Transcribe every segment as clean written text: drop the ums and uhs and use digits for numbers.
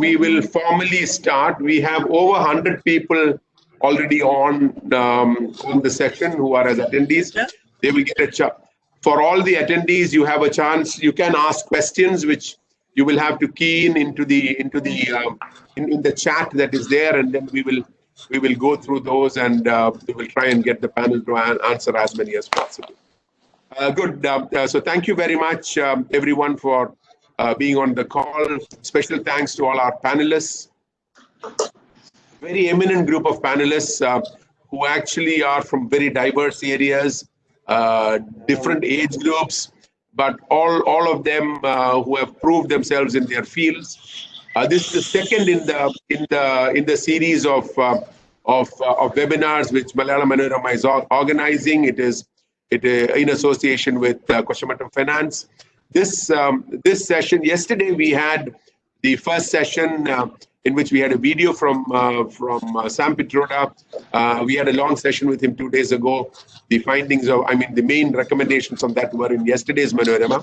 we will formally start. We have over 100 people already on the session who are as attendees. They will get a chance. For all the attendees, you have a chance. You can ask questions, which you will have to key into the chat that is there, and then we will go through those, and we will try and get the panel to answer as many as possible. Good. So thank you very much, everyone, for being on the call. Special thanks to all our panelists. Very eminent group of panelists who actually are from very diverse areas, different age groups, but all of them who have proved themselves in their fields. This is the second in the series of webinars which Malayalam Manorama is organizing. It is in association with Koshamatam Finance. This session, yesterday we had the first session in which we had a video from Sam Pitroda. We had a long session with him 2 days ago. The findings of, the main recommendations from that were in yesterday's Manorama.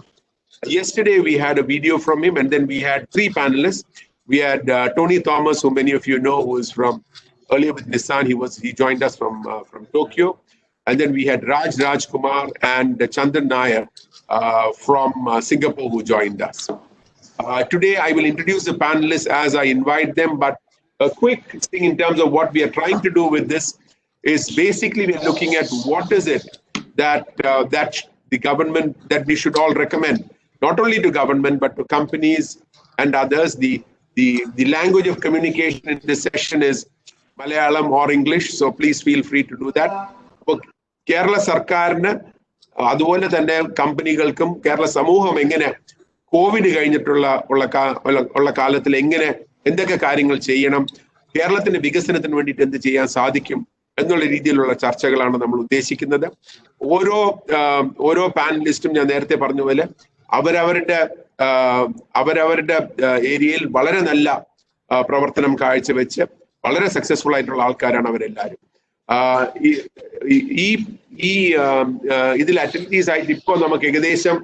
Yesterday we had a video from him, and then we had 3 panelists. We had Tony Thomas, who many of you know, who is from earlier with Nissan. He joined us from Tokyo, and then we had Raj Kumar and Chandan Nair from Singapore, who joined us. Today, I will introduce the panelists as I invite them, but a quick thing in terms of what we are trying to do with this is basically we're looking at what is it that the government, that we should all recommend, not only to government, but to companies and others. The language of communication in this session is Malayalam or English, so please feel free to do that. Kerala Sarkarna, അതുപോലെ തന്നെ കമ്പനികൾക്കും കേരള സമൂഹം എങ്ങനെ Covid കഴിഞ്ഞിട്ടുള്ള കാലത്തിൽ എന്തൊക്കെ കാര്യങ്ങൾ ചെയ്യണം, കേരളത്തിന്റെ വികസനത്തിന് വേണ്ടിയിട്ട് എന്ത് ചെയ്യാൻ സാധിക്കും എന്നുള്ള രീതിയിലുള്ള ചർച്ചകളാണ് നമ്മൾ ഉദ്ദേശിക്കുന്നത്. ഓരോ പാനലിസ്റ്റും ഞാൻ നേരത്തെ പറഞ്ഞ പോലെ അവരവരുടെ ഏരിയയിൽ വളരെ നല്ല പ്രവർത്തനം കാഴ്ചവെച്ച് വളരെ സക്സസ്ഫുൾ ആയിട്ടുള്ള ആൾക്കാരാണ് അവരെല്ലാവരും. ഇതിൽ അറ്റൻഡീസ് ആയിട്ട് ഇപ്പോൾ നമുക്ക് ഏകദേശം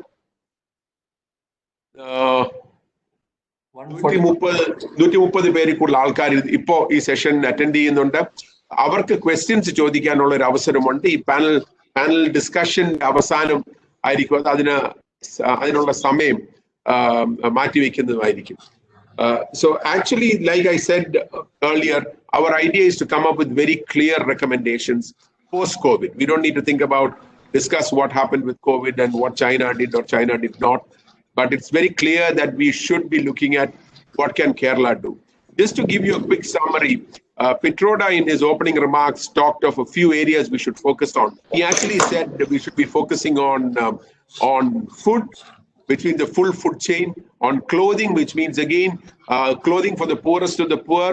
130 പേരിൽ കൂടുതൽ ആൾക്കാർ ഇപ്പോ ഈ സെഷൻ അറ്റൻഡ് ചെയ്യുന്നുണ്ട്. അവർക്ക് ക്വസ്റ്റ്യൻസ് ചോദിക്കാനുള്ള ഒരു അവസരമുണ്ട്. ഈ പാനൽ ഡിസ്കഷൻ അവസാനം ആയിരിക്കും, അതിനുള്ള സമയം മാറ്റിവെക്കുന്നതായിരിക്കും. So actually, like I said earlier, our idea is to come up with very clear recommendations post-COVID. We don't need to discuss what happened with COVID and what China did or China did not. But it's very clear that we should be looking at what can Kerala do. Just to give you a quick summary, Pitroda in his opening remarks talked of a few areas we should focus on. He actually said that we should be focusing on food, between the full food chain, on clothing, which means again clothing for the poorest of the poor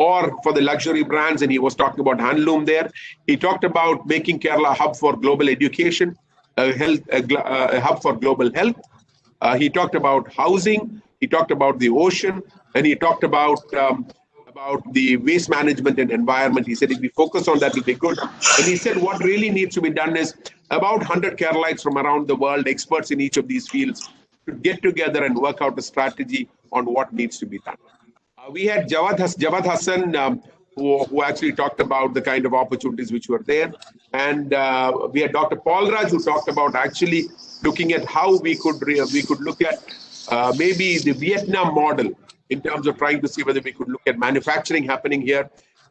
or for the luxury brands, and he was talking about handloom there. He talked about making Kerala a hub for global education, a hub for global health. He talked about housing, he talked about the ocean, and he talked about the waste management and environment. He said if we focus on that, it'll be good. And he said what really needs to be done is about 100 Keralites from around the world, experts in each of these fields, to get together and work out a strategy on what needs to be done. We had Javad Hassan, who actually talked about the kind of opportunities which were there. And we had Dr. Paul Raj, who talked about actually looking at how we could look at maybe the Vietnam model in terms of trying to see whether we could look at manufacturing happening here.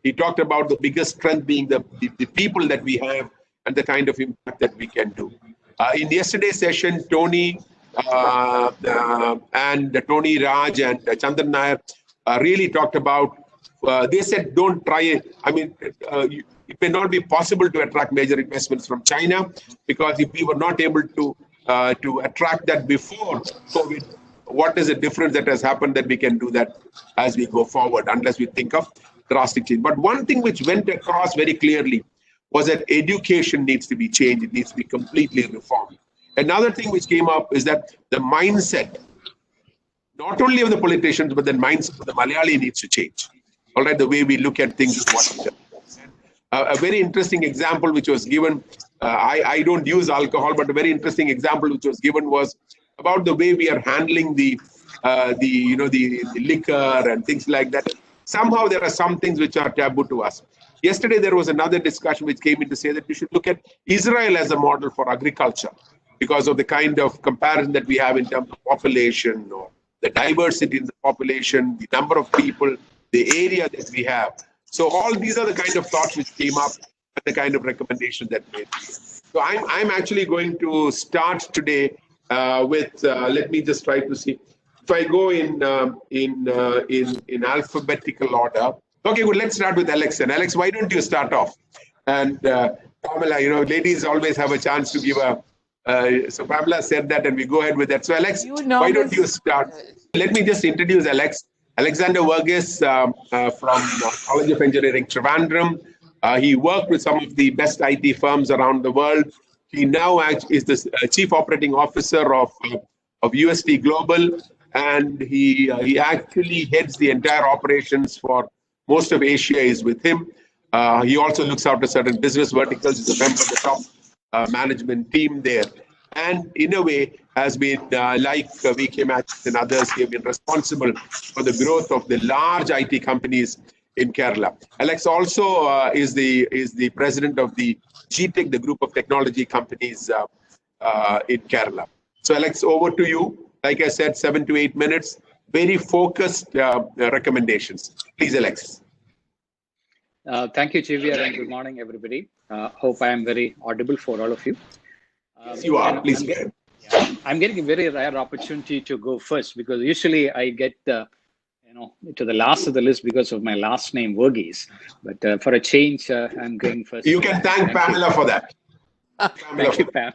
He talked about the biggest strength being the people that we have and the kind of impact that we can do. In yesterday's session, Tony, Raj, and Chandan Nair really talked about, they said don't try it. It may not be possible to attract major investments from China, because if we were not able to attract that before COVID, what is the difference that has happened that we can do that as we go forward, unless we think of drastic change. But one thing which went across very clearly was that education needs to be changed. It needs to be completely reformed. Another thing which came up is that the mindset, not only of the politicians, but the mindset of the Malayali needs to change. All right, the way we look at things is what. A very interesting example which was given, I don't use alcohol, but a very interesting example which was given was about the way we are handling the the liquor and things like that. Somehow there are some things which are taboo to us. Yesterday there was another discussion which came in to say that we should look at Israel as a model for agriculture because of the kind of comparison that we have in terms of population or the diversity in the population, the number of people, the area that we have. So all these are the kind of thoughts which came up and the kind of recommendations that made. So I'm actually going to start today with let me just try to see if I go in alphabetical order. Okay, good. Let's start with Alex. And Alex, why don't you start off? And Pamela, ladies always have a chance to give a. So Pamela said that, and we go ahead with that. So Alex, why don't you start? Let me just introduce Alex. Alexander Varghese from College of Engineering, Trivandrum. He worked with some of the best IT firms around the world. He now is the Chief Operating Officer of UST Global, and he actually heads the entire operations for most of Asia is with him. He also looks after certain business verticals. He's a member of the top management team there. And in a way has been, like VK Mathews and others, he have been responsible for the growth of the large IT companies in Kerala. Alex also is the president of the GTech, the group of technology companies in Kerala. So Alex, over to you. Like I said, 7 to 8 minutes, very focused recommendations. Please, Alex. Thank you, Xavier, and good morning, everybody. Hope I am very audible for all of you. Yes, you are. Please. I'm getting a very rare opportunity to go first because usually I get to the last of the list because of my last name, Varghese. But for a change, I'm going first. You can thank Pamela for that. Thank you, Pam.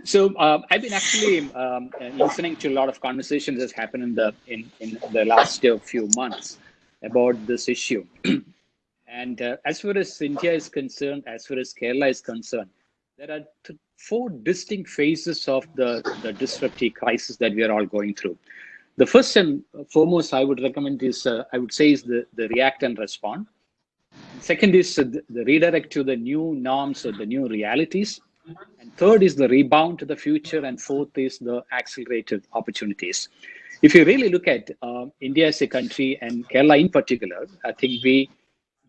So I've been actually listening to a lot of conversations that's happened in the last few months about this issue. And as far as India is concerned, as far as Kerala is concerned, there are 4 distinct phases of the disruptive crisis that we are all going through. The first and foremost I would recommend is, I would say, is the react and respond. Second is the redirect to the new norms or the new realities. And third is the rebound to the future. And fourth is the accelerated opportunities. If you really look at India as a country and Kerala in particular, I think we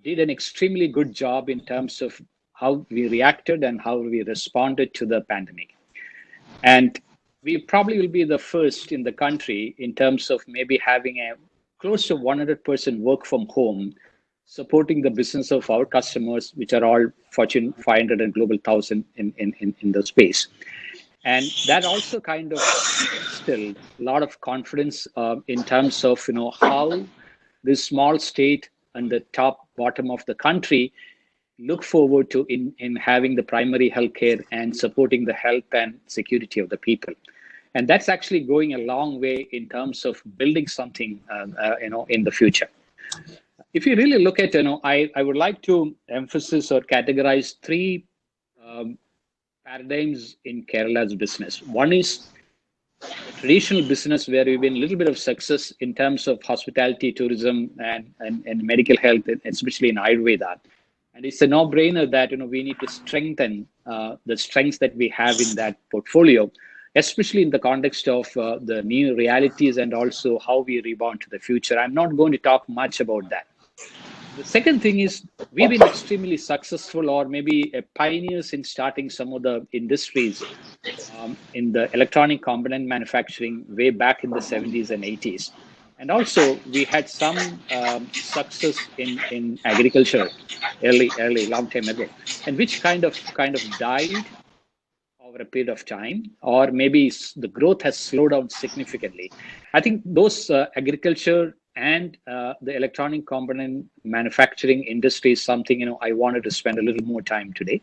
did an extremely good job in terms of how we reacted and how we responded to the pandemic. And we probably will be the first in the country in terms of maybe having a close to 100% work from home, supporting the business of our customers, which are all Fortune 500 and Global 1000 in the space. And that also kind of instilled a lot of confidence in terms of how this small state and the bottom of the country look forward to in having the primary healthcare and supporting the health and security of the people. And that's actually going a long way in terms of building something in the future. If you really look at, I would like to emphasize or categorize 3 paradigms in Kerala's business. One is traditional business where we've been a little bit of success in terms of hospitality, tourism, and medical health, especially in Ayurveda. And it's a no-brainer that we need to strengthen the strengths that we have in that portfolio, especially in the context of the new realities and also how we rebound to the future. I'm not going to talk much about that. The second thing is we've been extremely successful or maybe pioneers in starting some of the industries in the electronic component manufacturing way back in the 70s and 80s. And also we had some success in agriculture early, long time ago, and which kind of died over a period of time, or maybe the growth has slowed down significantly. I think those agriculture and the electronic component manufacturing industry is something I wanted to spend a little more time today.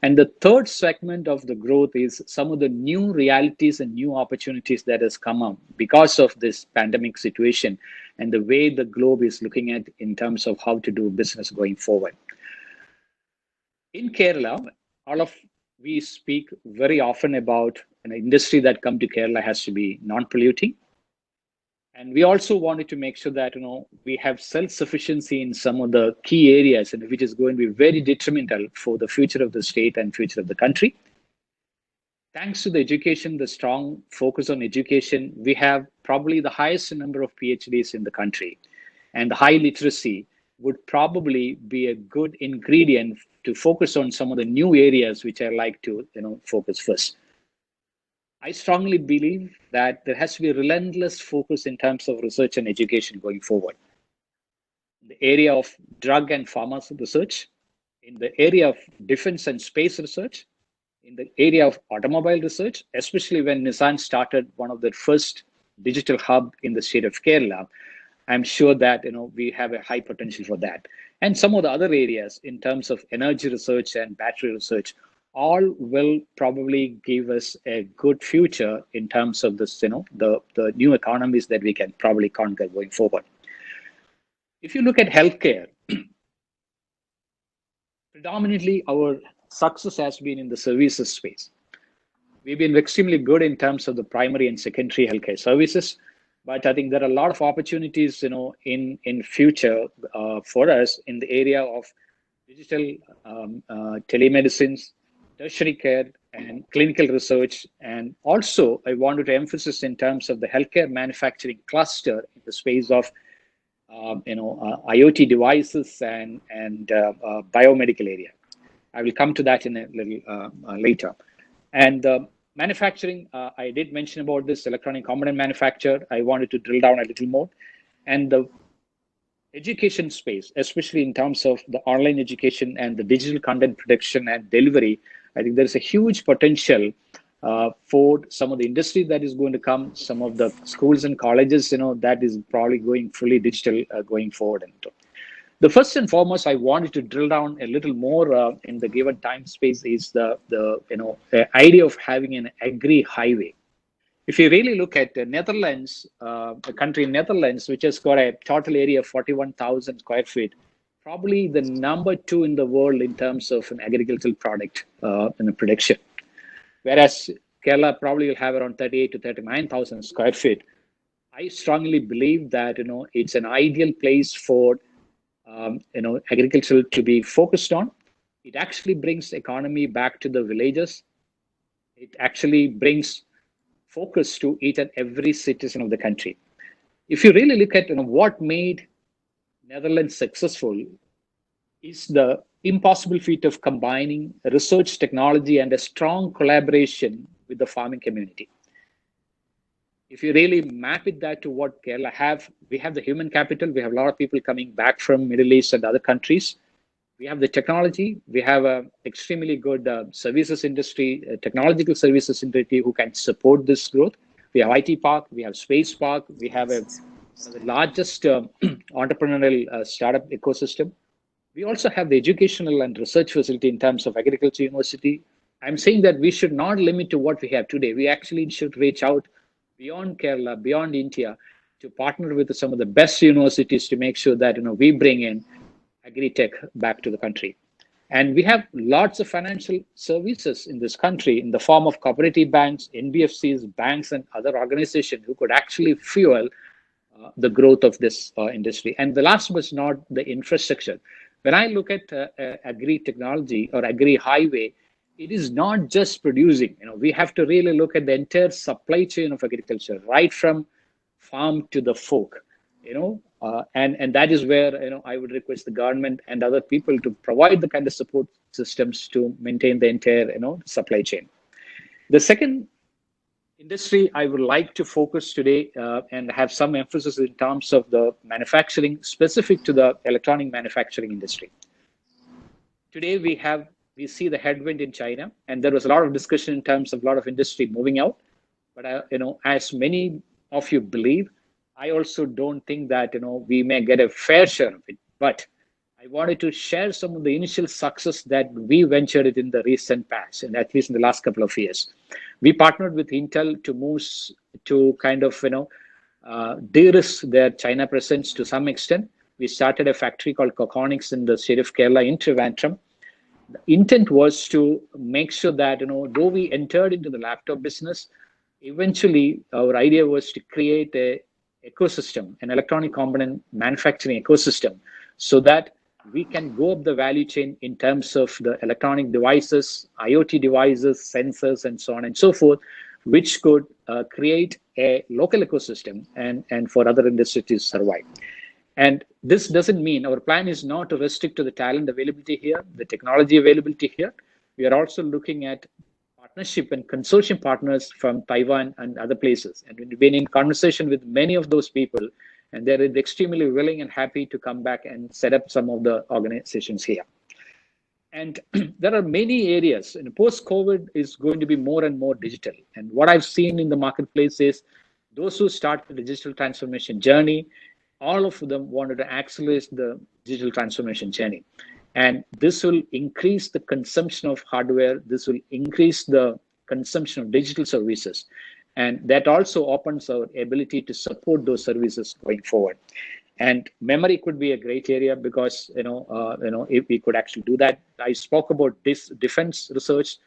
And the third segment of the growth is some of the new realities and new opportunities that has come up because of this pandemic situation and the way the globe is looking at in terms of how to do business going forward. In Kerala, we speak very often about an industry that come to Kerala has to be non-polluting. And we also wanted to make sure that we have self-sufficiency in some of the key areas, and which is going to be very detrimental for the future of the state and future of the country. thanks to the education, the strong focus on education, we have probably the highest number of PhDs in the country. And the high literacy would probably be a good ingredient to focus on some of the new areas which I like to focus first. I strongly believe that there has to be a relentless focus in terms of research and education going forward. In the area of drug and pharma research, in the area of defense and space research, in the area of automobile research, especially when Nissan started one of the first digital hub in the state of Kerala, I'm sure that we have a high potential for that. And some of the other areas in terms of energy research and battery research, all will probably give us a good future in terms of this, the new economies that we can probably conquer going forward. If you look at healthcare, predominantly our success has been in the services space. We've been extremely good in terms of the primary and secondary healthcare services, but I think there are a lot of opportunities, in future for us in the area of digital telemedicines, tertiary care, and clinical research. And also, I wanted to emphasize in terms of the healthcare manufacturing cluster in the space of IoT devices and biomedical area. I will come to that in a little later. And manufacturing, I did mention about this electronic component manufacture. I wanted to drill down a little more. And the education space, especially in terms of the online education and the digital content production and delivery, I think there's a huge potential for some of the industry that is going to come, some of the schools and colleges, that is probably going fully digital going forward. The first and foremost, I wanted to drill down a little more in the given time space is the idea of having an agri-highway. If you really look at Netherlands, the country Netherlands, which has got a total area of 41,000 square feet, probably the number 2 in the world in terms of an agricultural product in the production. Whereas Kerala probably will have around 38 to 39,000 square feet. I strongly believe that, it's an ideal place for agriculture to be focused on. It actually brings economy back to the villages. It actually brings focus to each and every citizen of the country. If you really look at what made Netherlands successful is the impossible feat of combining research technology and a strong collaboration with the farming community. If you really map that to what Kerala have, we have the human capital. We have a lot of people coming back from Middle East and other countries. We have the technology. We have an extremely good services industry, technological services industry who can support this growth. We have IT park. We have space park. We have one of the largest entrepreneurial startup ecosystem. We also have the educational and research facility in terms of agriculture university. I'm saying that we should not limit to what we have today. We actually should reach out beyond Kerala, beyond India, to partner with some of the best universities to make sure that we bring in agri-tech back to the country. And we have lots of financial services in this country in the form of cooperative banks, NBFCs, banks, and other organizations who could actually fuel the growth of this industry. And the last but not the infrastructure. When I look at agri-technology or agri-highway, it is not just producing. We have to really look at the entire supply chain of agriculture, right from farm to the fork. And that is where I would request the government and other people to provide the kind of support systems to maintain the entire supply chain. The second industry I would like to focus today and have some emphasis in terms of the manufacturing specific to the electronic manufacturing industry. Today we see the headwind in China, and there was a lot of discussion in terms of a lot of industry moving out. But as many of you believe, I also don't think that we may get a fair share of it. But I wanted to share some of the initial success that we ventured it in the recent past, and at least in the last couple of years. We partnered with Intel to move to kind of de-risk their China presence to some extent. We started a factory called Coconics in the state of Kerala in Trivandrum. The intent was to make sure that though we entered into the laptop business, eventually our idea was to create a ecosystem, an electronic component manufacturing ecosystem, so that we can go up the value chain in terms of the electronic devices, IoT devices, sensors, and so on and so forth, which could create a local ecosystem and for other industries to survive. And this doesn't mean, our plan is not to restrict to the talent availability here, the technology availability here. We are also looking at partnership and consortium partners from Taiwan and other places. And we've been in conversation with many of those people, and they're extremely willing and happy to come back and set up some of the organizations here. And there are many areas, and post-COVID is going to be more and more digital. And what I've seen in the marketplace is those who start the digital transformation journey, all of them wanted to accelerate the digital transformation journey. And this will increase the consumption of hardware. This will increase the consumption of digital services. And that also opens our ability to support those services going forward. And memory could be a great area because, if we could actually do that. I spoke about this defense research,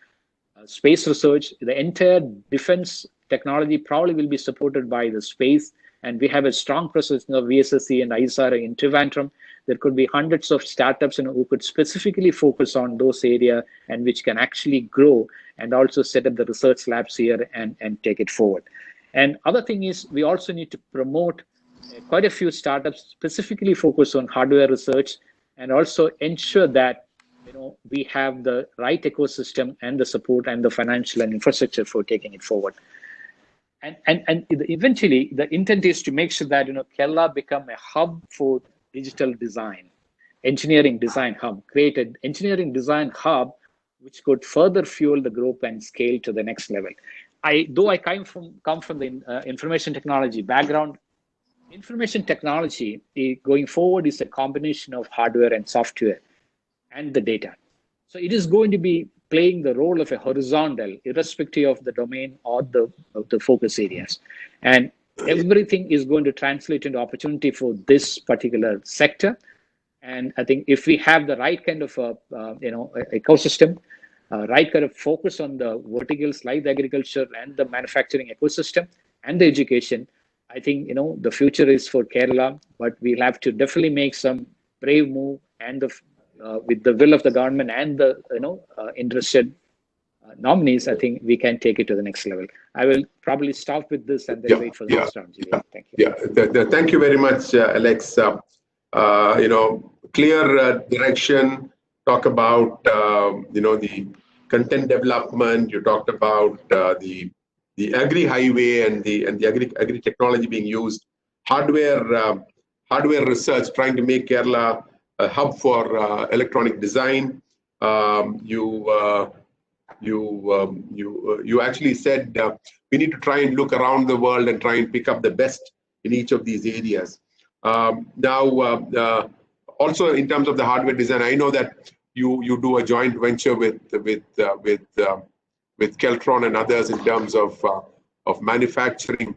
space research. The entire defense technology probably will be supported by the space. And we have a strong presence of VSSC and ISRA in Trivandrum. There could be hundreds of startups who could specifically focus on those areas and which can actually grow and also set up the research labs here and take it forward. And other thing is we also need to promote quite a few startups specifically focused on hardware research and also ensure that we have the right ecosystem and the support and the financial and infrastructure for taking it forward. And eventually, the intent is to make sure that Kerala become a hub for digital design, engineering design hub, create an engineering design hub which could further fuel the growth and scale to the next level. Though I come from the information technology background, information technology going forward is a combination of hardware and software and the data. So it is going to be playing the role of a horizontal, irrespective of the domain or the focus areas. And everything is going to translate into opportunity for this particular sector. And I think if we have the right kind of ecosystem, right kind of focus on the verticals like the agriculture and the manufacturing ecosystem and the education, I think the future is for Kerala. But we'll have to definitely make some brave move and with the will of the government and the interested nominees, I think we can take it to the next level. I will probably stop with this and then wait for the next round. Thank you. Thank you very much, Alex. Clear direction. Talk about the content development. You talked about the agri highway and the agri technology being used. Hardware research, trying to make Kerala a hub for electronic design. You actually said we need to try and look around the world and try and pick up the best in each of these areas. Now, also in terms of the hardware design, I know that you do a joint venture with Keltron and others in terms of manufacturing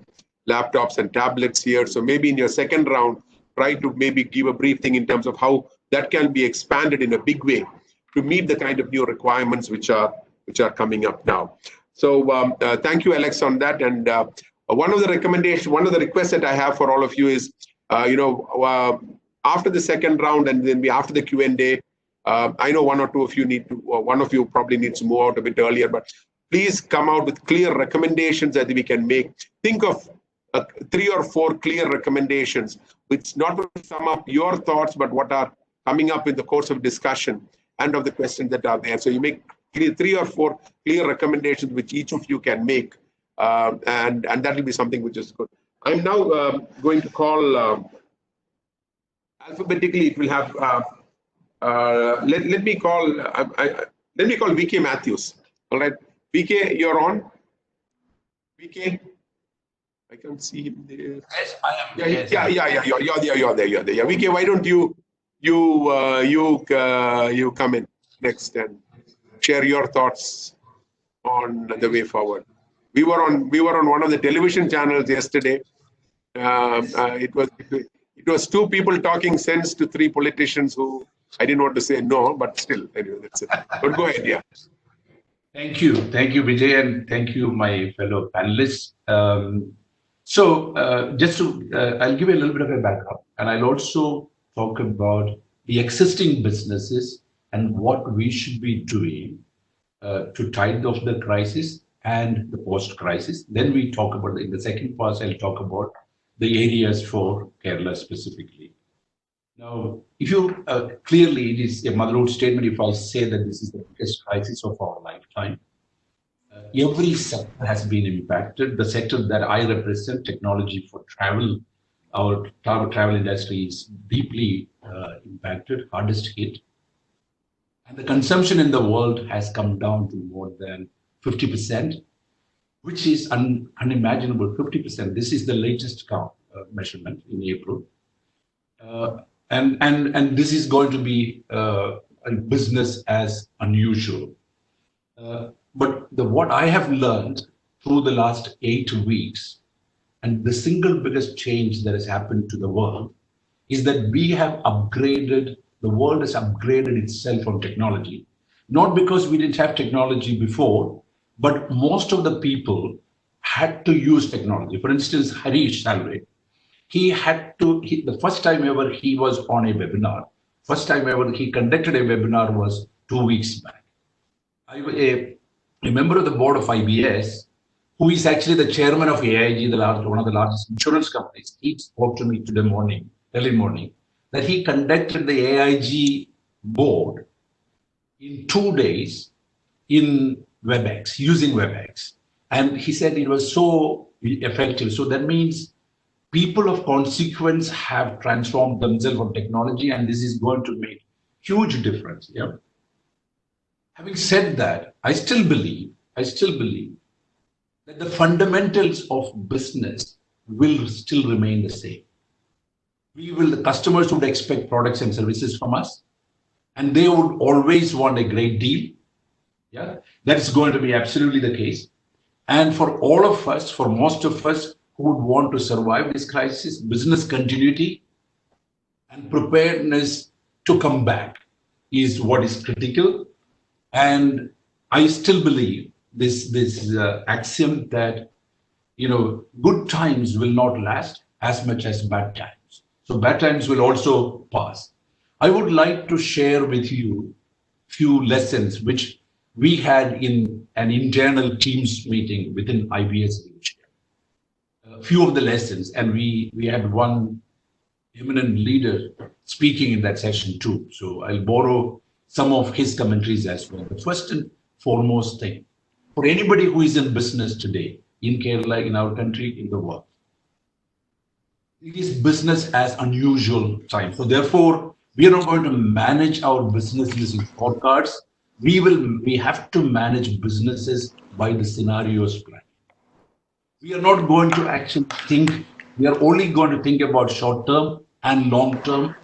laptops and tablets here. So maybe in your second round, try to maybe give a brief thing in terms of how that can be expanded in a big way to meet the kind of new requirements which are coming up now. So thank you, Alex, on that. And one of the requests that I have for all of you is, after the second round and then after the Q&A, I know one or two of you one of you probably needs to move out a bit earlier, but please come out with clear recommendations that we can make. Think of 3 or 4 clear recommendations, which not only sum up your thoughts, but what are coming up in the course of discussion and of the questions that are there. So you make 3 or 4 clear recommendations which each of you can make, and that will be something which is good. I'm now going to call alphabetically. It will have. Let me call VK Mathews. All right, VK, you're on. VK, I can't see him there. Yes, I am. Yeah. You're there. Yeah, VK, why don't you come in next and share your thoughts on the way forward. We were on one of the television channels yesterday. It was 2 people talking sense to 3 politicians who I didn't want to say no, but still, anyway, that's it. But go ahead, yeah. Thank you, Vijay, and thank you, my fellow panelists. Just to, I'll give you a little bit of a background, and I'll also talk about the existing businesses and what we should be doing to tide off the crisis and the post-crisis. Then we talk about, in the second part, I'll talk about the areas for Kerala specifically. Now, if you clearly, it is a motherhood statement if I say that this is the biggest crisis of our lifetime. Every sector has been impacted. The sector that I represent, technology for travel, our travel industry is deeply impacted, hardest hit. And the consumption in the world has come down to more than 50%, which is unimaginable, 50%. This is the latest count measurement in April. And this is going to be a business as unusual. But what I have learned through the last 8 weeks, and the single biggest change that has happened to the world, is that we have upgraded, the world has upgraded itself on technology. Not because we didn't have technology before, but most of the people had to use technology. For instance, Harish Salve, he had to, the first time ever he was on a webinar, first time ever he conducted a webinar was 2 weeks back. A member of the board of IBS, who is actually the chairman of AIG, one of the largest insurance companies, he spoke to me today morning, early morning, that he conducted the AIG board in 2 days in WebEx, using WebEx. And he said it was so effective. So that means people of consequence have transformed themselves on technology, and this is going to make huge difference. Yeah. Having said that, I still believe that the fundamentals of business will still remain the same. The customers would expect products and services from us, and they would always want a great deal. Yeah, that is going to be absolutely the case. And for all of us, for most of us who would want to survive this crisis, business continuity and preparedness to come back is what is critical. And I still believe this axiom that, good times will not last as much as bad times. So bad times will also pass. I would like to share with you few lessons which we had in an internal teams meeting within IBS leadership. A few of the lessons, and we had one eminent leader speaking in that session too. So I'll borrow some of his commentaries as well. The first and foremost thing, for anybody who is in business today, in Kerala, in our country, in the world, it is business as unusual time. So therefore, we are not going to manage our business using scorecards. We have to manage businesses by the scenarios plan. We are not going to actually think, we are only going to think about short term and long term.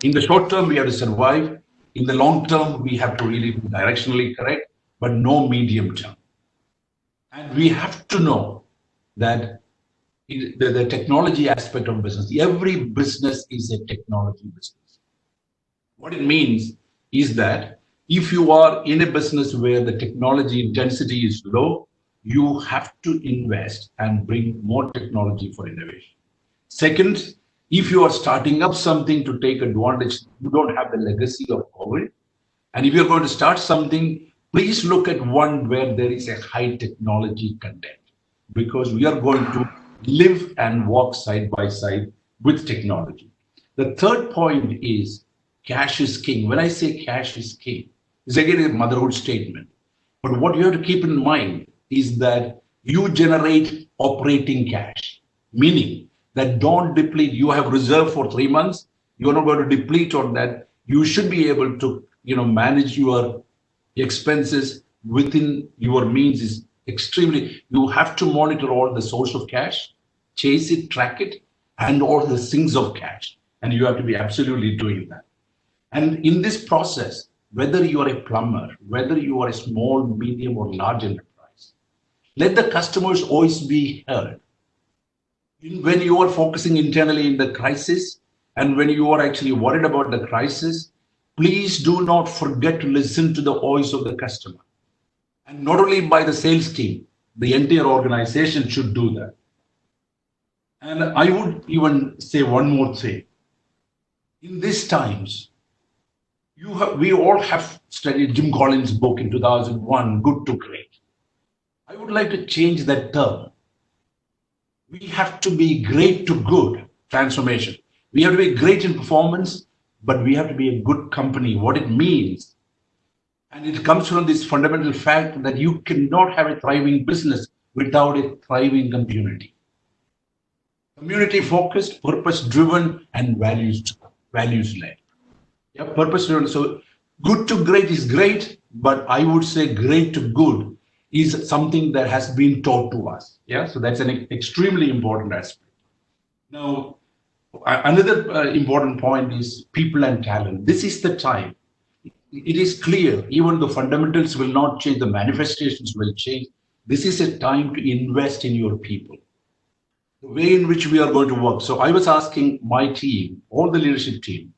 In the short term, we have to survive. In the long term, we have to really be directionally correct, but no medium term. And we have to know that the technology aspect of business, every business is a technology business. What it means is that if you are in a business where the technology intensity is low, you have to invest and bring more technology for innovation. Second, if you are starting up something to take advantage, you don't have the legacy of COVID. And if you're going to start something, please look at one where there is a high technology content, because we are going to live and walk side by side with technology. The third point is cash is king. When I say cash is king, it's again a motherhood statement. But what you have to keep in mind is that you generate operating cash, meaning that don't deplete. You have reserve for 3 months. You're not going to deplete on that. You should be able to, manage your expenses within your means. Is extremely. You have to monitor all the source of cash, chase it, track it, and all the sinks of cash. And you have to be absolutely doing that. And in this process, whether you are a plumber, whether you are a small, medium, or large enterprise, let the customer's voice be heard. When you are focusing internally in the crisis, and when you are actually worried about the crisis, please do not forget to listen to the voice of the customer. And not only by the sales team, the entire organization should do that. And I would even say one more thing. In these times, We all have studied Jim Collins' book in 2001, Good to Great. I would like to change that term. We have to be great to good transformation. We have to be great in performance, but we have to be a good company. What it means, and it comes from this fundamental fact that you cannot have a thriving business without a thriving community. Community focused, purpose driven, and values led. Yeah, purpose driven. So good to great is great, but I would say great to good is something that has been taught to us. Yeah, so that's an extremely important aspect. Now, another important point is people and talent. This is the time. It is clear, even the fundamentals will not change, the manifestations will change. This is a time to invest in your people. The way in which we are going to work. So I was asking my team, all the leadership team,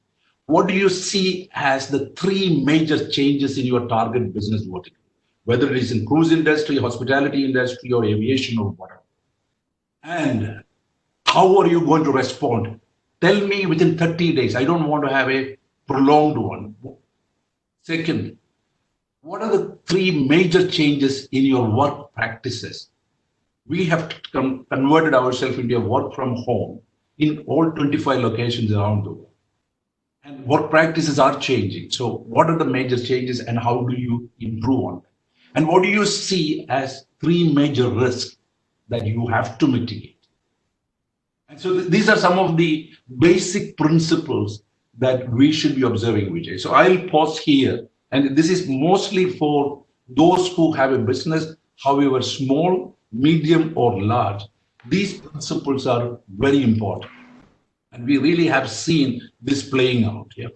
what do you see as the 3 major changes in your target business vertical, whether it is in cruise industry, hospitality industry, or aviation or whatever? And how are you going to respond? Tell me within 30 days. I don't want to have a prolonged one. Second, what are the 3 major changes in your work practices? We have converted ourselves into a work from home in all 25 locations around the world. And work practices are changing. So what are the major changes and how do you improve on them? And what do you see as 3 major risks that you have to mitigate? And so these are some of the basic principles that we should be observing, Vijay. So I'll pause here. And this is mostly for those who have a business, however small, medium, or large. These principles are very important. And we really have seen this playing out here.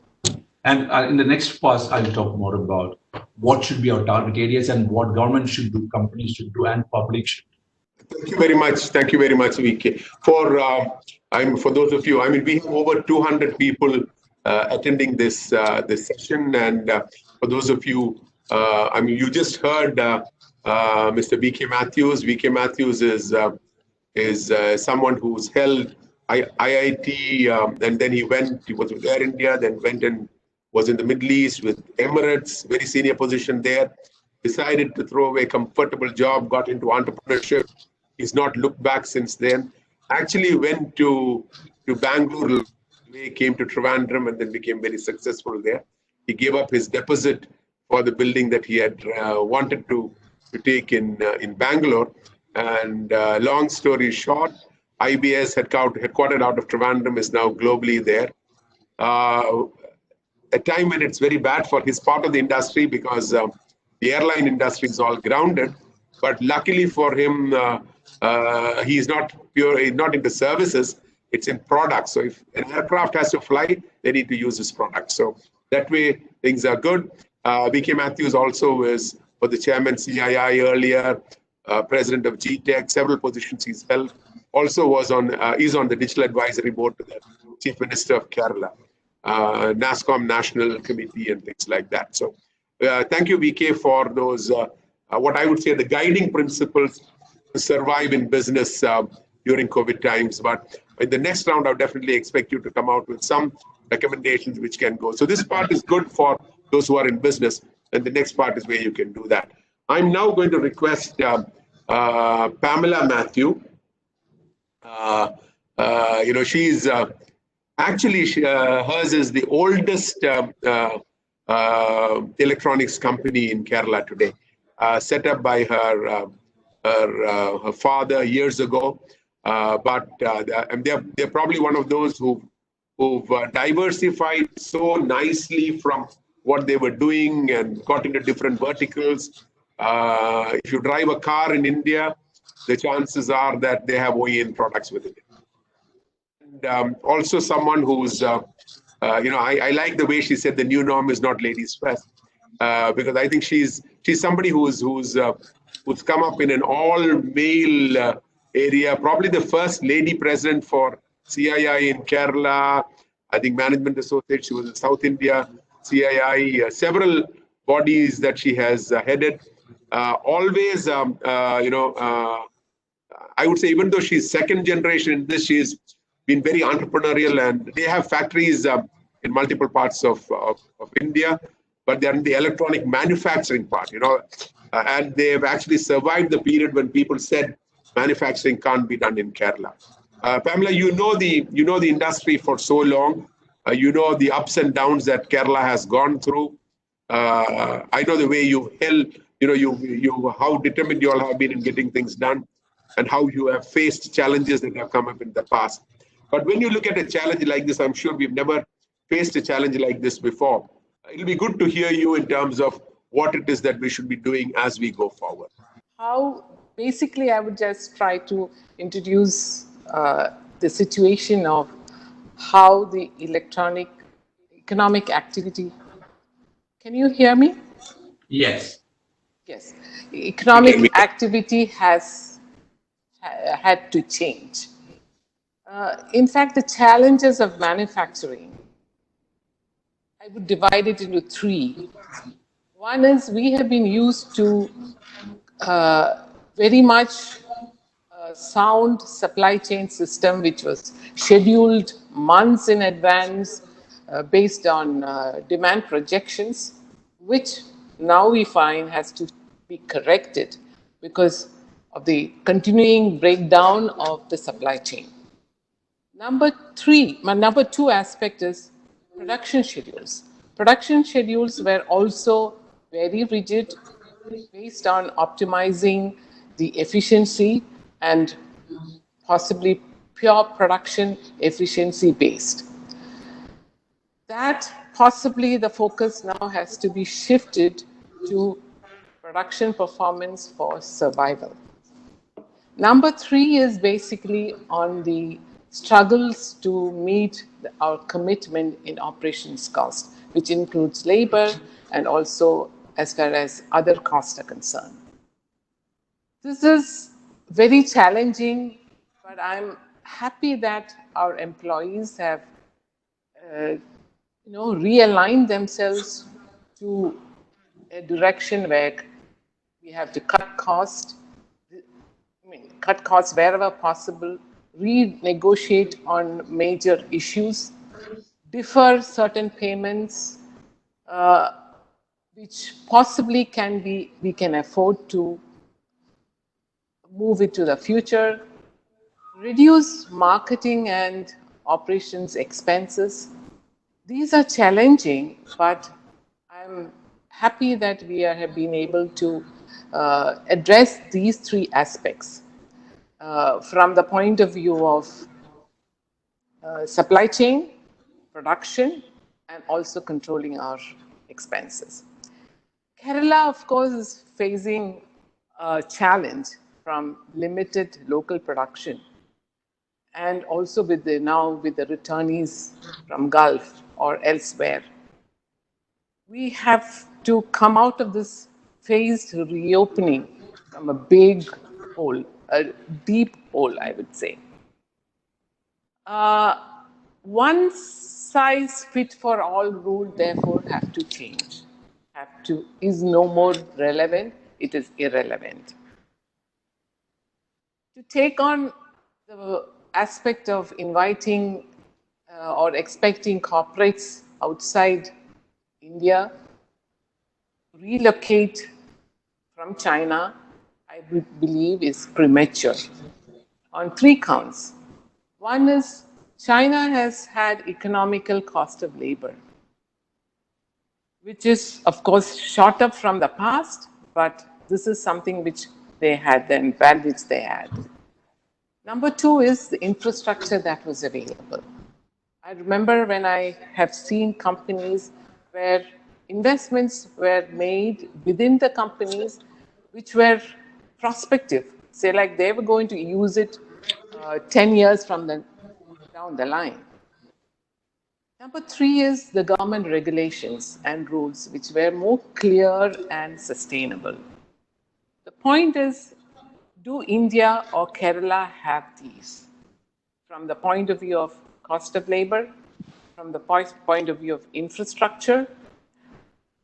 And in the next pass, I'll talk more about what should be our target areas and what government should do, companies should do, and public should do. Thank you very much. Thank you very much, VK. For those of you, I mean, we have over 200 people attending this session, and for those of you, I mean, you just heard Mr. VK Mathews. VK Mathews is someone who's held IIT, and then he was with Air India, then went and was in the Middle East with Emirates, very senior position there, decided to throw away a comfortable job, got into entrepreneurship. He's not looked back since then. Actually went to Bangalore, came to Trivandrum, and then became very successful there. He gave up his deposit for the building that he had wanted to take in Bangalore. And long story short, IBS headquartered out of Trivandrum is now globally there. A time when it's very bad for his part of the industry because the airline industry is all grounded. But luckily for him, he's not into services, it's in products. So if an aircraft has to fly, they need to use his product. So that way things are good. VK Mathews also is for the chairman CII earlier, president of GTech, several positions he's held. Also is on the digital advisory board to the Chief Minister of Kerala, NASCOM National Committee and things like that. So thank you, VK, for those, what I would say the guiding principles to survive in business during COVID times. But in the next round, I'll definitely expect you to come out with some recommendations which can go. So this part is good for those who are in business, and the next part is where you can do that. I'm now going to request Pamela Mathew. She's actually hers is the oldest electronics company in Kerala today, set up by her father years ago. But they're probably one of those who've diversified so nicely from what they were doing and got into different verticals. If you drive a car in India, the chances are that they have OEM products within it. And also someone who's, I like the way she said the new norm is not ladies first, because I think she's somebody who's come up in an all-male area, probably the first lady president for CII in Kerala, I think Management Associate, she was in South India, CII, several bodies that she has headed. Always, I would say, even though she's second generation in this, she's been very entrepreneurial, and they have factories in multiple parts of India, but they're in the electronic manufacturing part, and they've actually survived the period when people said manufacturing can't be done in Kerala. Pamela, the industry for so long. You know the ups and downs that Kerala has gone through. I know the way you held, you how determined you all have been in getting things done, and how you have faced challenges that have come up in the past. But when you look at a challenge like this, I'm sure we've never faced a challenge like this before. It'll be good to hear you in terms of what it is that we should be doing as we go forward. Basically, I would just try to introduce the situation of how the economic activity. Can you hear me? Yes. Yes. Economic activity has had to change. In fact, the challenges of manufacturing, I would divide it into three. One is we have been used to very much sound supply chain system, which was scheduled months in advance based on demand projections, which now we find has to be corrected because of the continuing breakdown of the supply chain. Number two aspect is production schedules. Production schedules were also very rigid, based on optimizing the efficiency and possibly pure production efficiency based. That possibly the focus now has to be shifted to production performance for survival. Number three is basically on the struggles to meet our commitment in operations cost, which includes labor and also as far as other costs are concerned. This is very challenging, but I'm happy that our employees have realigned themselves to a direction where we have to cut costs wherever possible, renegotiate on major issues, defer certain payments, which possibly we can afford to move it to the future, reduce marketing and operations expenses. These are challenging, but I'm happy that we have been able to address these three aspects from the point of view of supply chain, production, and also controlling our expenses. Kerala, of course, is facing a challenge from limited local production and also with the returnees from Gulf or elsewhere. We have to come out of this phased reopening from a big hole, a deep hole, I would say. One size fit for all rule, therefore, have to change. Is no more relevant, it is irrelevant. To take on the aspect of inviting or expecting corporates outside India relocate from China, I would believe is premature on three counts. One is China has had economical cost of labor, which is, of course, shot up from the past, but this is something which they had, the advantage they had. Number two is the infrastructure that was available. I remember when I have seen companies where investments were made within the companies which were prospective, say like they were going to use it 10 years from down the line. Number three is the government regulations and rules which were more clear and sustainable. The point is, do India or Kerala have these? From the point of view of cost of labor, from the point of view of infrastructure,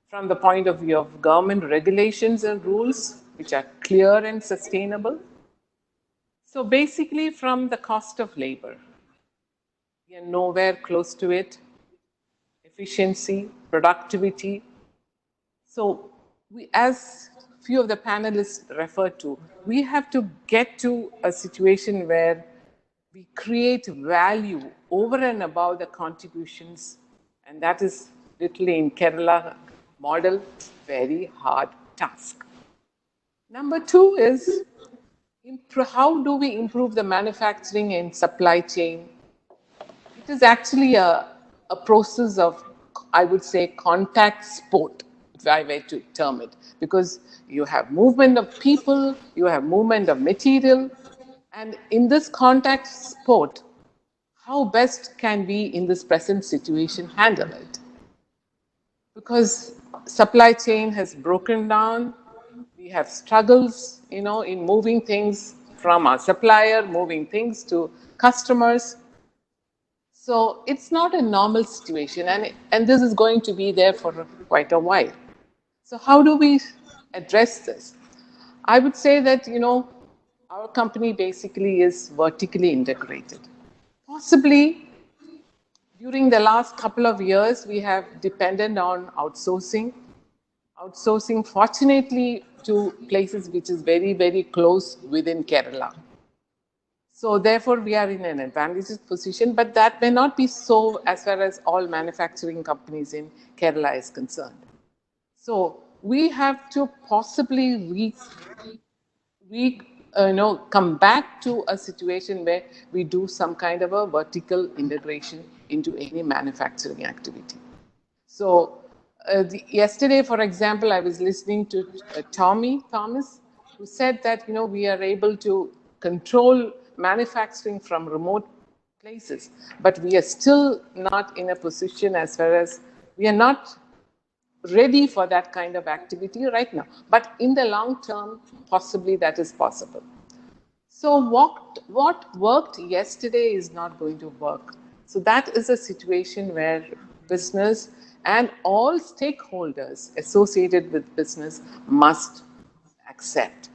from the point of view of government regulations and rules, which are clear and sustainable. So basically, from the cost of labor, we are nowhere close to it. efficiency, productivity. So we, as few of the panelists referred to, we have to get to a situation where we create value over and above the contributions, and that is literally in Kerala model, very hard task. Number two is how do we improve the manufacturing and supply chain? It is actually a process of, I would say, contact sport, if I were to term it, because you have movement of people, you have movement of material, and in this contact sport, how best can we, in this present situation, handle it? Because supply chain has broken down, we have struggles, in moving things from our supplier, moving things to customers. So it's not a normal situation, and this is going to be there for quite a while. So how do we address this? I would say that, our company basically is vertically integrated. Possibly, during the last couple of years, we have depended on outsourcing, fortunately, to places which is very, very close within Kerala. So therefore, we are in an advantageous position, but that may not be so as far as all manufacturing companies in Kerala is concerned. So we have to possibly come back to a situation where we do some kind of a vertical integration into any manufacturing activity. So yesterday, for example, I was listening to Tommy Thomas, who said that we are able to control manufacturing from remote places, but we are still not in a position as far as we are not ready for that kind of activity right now. But in the long term, possibly that is possible. So what worked yesterday is not going to work. So that is a situation where business and all stakeholders associated with business must accept.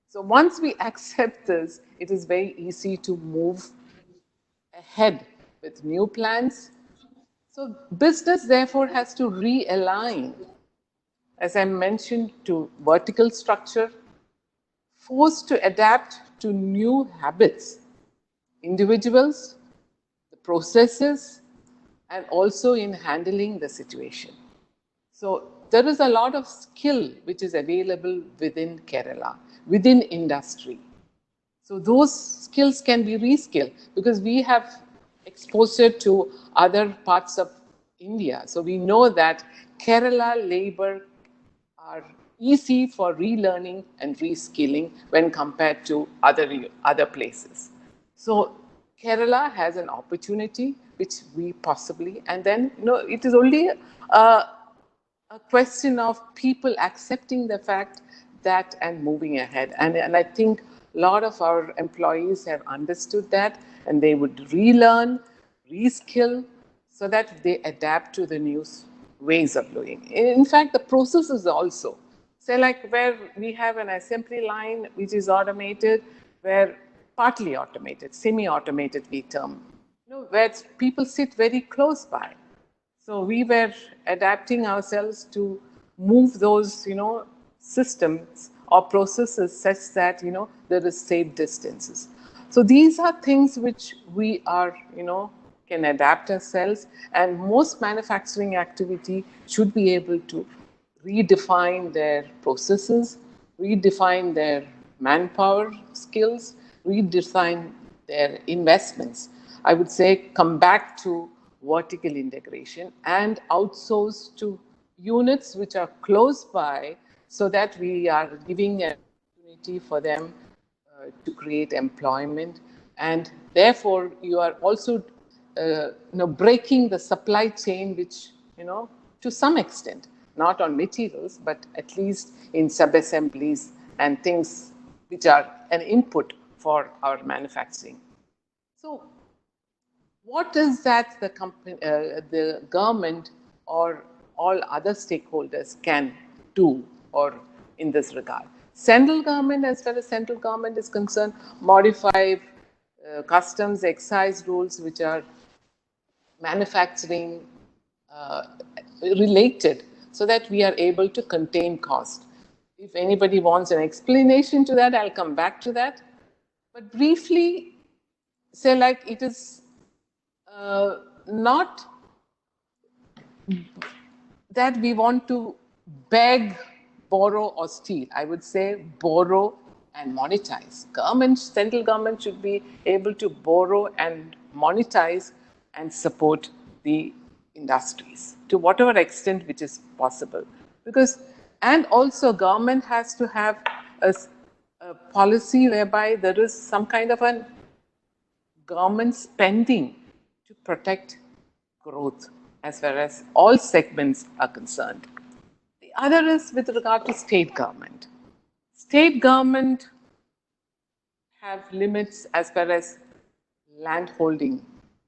So once we accept this, it is very easy to move ahead with new plans. So business therefore has to realign, as I mentioned, to vertical structure, forced to adapt to new habits, individuals, the processes, and also in handling the situation. So there is a lot of skill which is available within Kerala, within industry. So those skills can be reskilled because we have exposure to other parts of India. So we know that Kerala labor are easy for relearning and reskilling when compared to other places. So Kerala has an opportunity which we possibly, and then it is only a question of people accepting the fact that and moving ahead. And I think a lot of our employees have understood that, and they would relearn, reskill, so that they adapt to the new ways of doing. In fact, the processes also. Say like where we have an assembly line which is automated, where partly automated, semi-automated we term, where people sit very close by. So we were adapting ourselves to move those, systems or processes such that, there is safe distances. So these are things which we are, can adapt ourselves, and most manufacturing activity should be able to redefine their processes, redefine their manpower skills, redefine their investments. I would say come back to vertical integration and outsource to units which are close by, so that we are giving an opportunity for them to create employment, and therefore you are also breaking the supply chain, which to some extent, not on materials, but at least in sub-assemblies and things which are an input for our manufacturing. So what is that the government or all other stakeholders can do or in this regard? Central government, as far as central government is concerned, modify customs excise rules which are manufacturing related so that we are able to contain cost. If anybody wants an explanation to that, I'll come back to that. But briefly, say like it is not that we want to beg, borrow or steal. I would say borrow and monetize. Government, central government should be able to borrow and monetize and support the industries to whatever extent which is possible. Because, and also government has to have a policy whereby there is some kind of a government spending to protect growth as far as all segments are concerned. The other is with regard to state government. State government have limits as far as land holding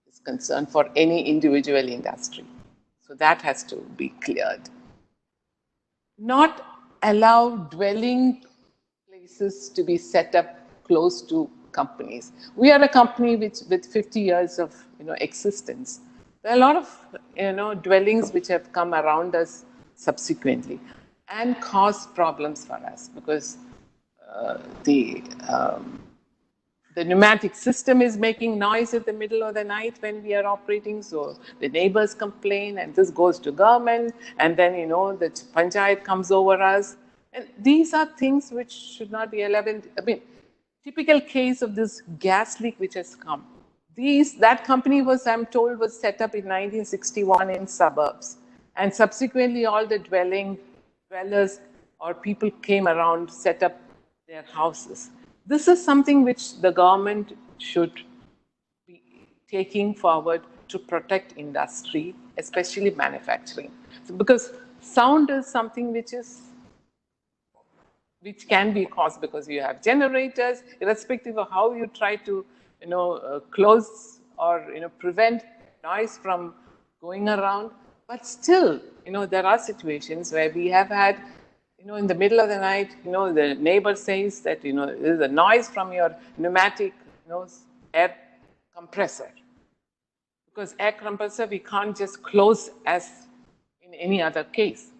is concerned for any individual industry. So that has to be cleared. Not allow dwelling places to be set up close to companies. We are a company with 50 years of existence. There are a lot of dwellings which have come around us subsequently and caused problems for us because the pneumatic system is making noise at the middle of the night when we are operating, so the neighbors complain and this goes to government and then the panchayat comes over us. And these are things which should not be allowed. I mean, typical case of this gas leak which has come. That company was, I'm told, was set up in 1961 in suburbs. And subsequently all the dwellers or people came around, set up their houses. This is something which the government should be taking forward to protect industry, especially manufacturing. So because sound is something which can be caused because you have generators, irrespective of how you try to close or prevent noise from going around. But still, there are situations where we have had, in the middle of the night, the neighbor says that, there's a noise from your pneumatic, air compressor. Because air compressor, we can't just close as in any other case.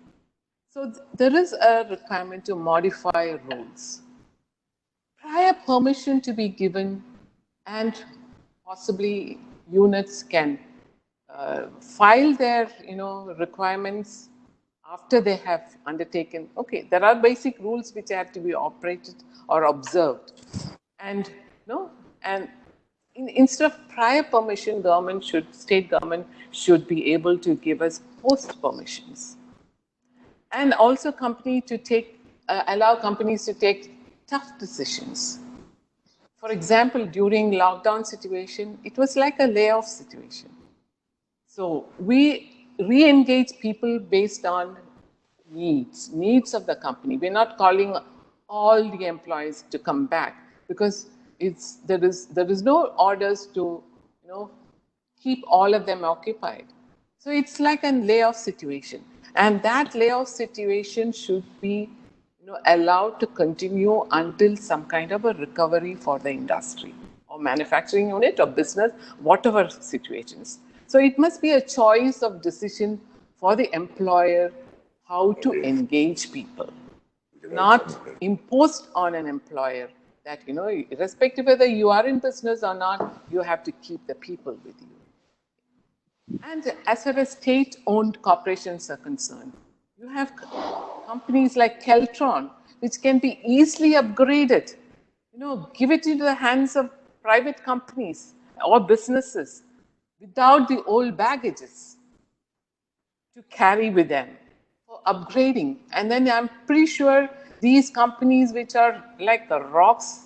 So there is a requirement to modify rules. Prior permission to be given, and possibly units can file their requirements after they have undertaken. Okay, there are basic rules which have to be operated or observed, and instead of prior permission, state government should be able to give us post permissions, and also allow companies to take tough decisions. For example, during lockdown situation, it was like a layoff situation. So we re-engage people based on needs of the company. We're not calling all the employees to come back because there is no orders to keep all of them occupied. So it's like a layoff situation, and that layoff situation should be allowed to continue until some kind of a recovery for the industry or manufacturing unit or business, whatever situations. So it must be a choice of decision for the employer how to engage people, not imposed on an employer that, irrespective whether you are in business or not, you have to keep the people with you. And as far as state-owned corporations are concerned, you have companies like Keltron, which can be easily upgraded. Give it into the hands of private companies or businesses without the old baggages to carry with them for upgrading. And then I'm pretty sure these companies which are like the rocks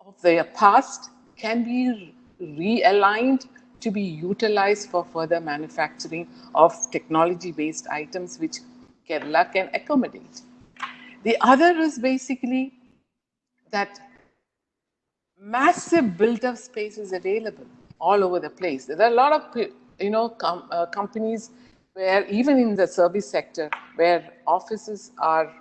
of their past can be realigned to be utilized for further manufacturing of technology-based items which Kerala can accommodate. The other is basically that massive built-up space is available all over the place. There are a lot of companies where, even in the service sector, where offices are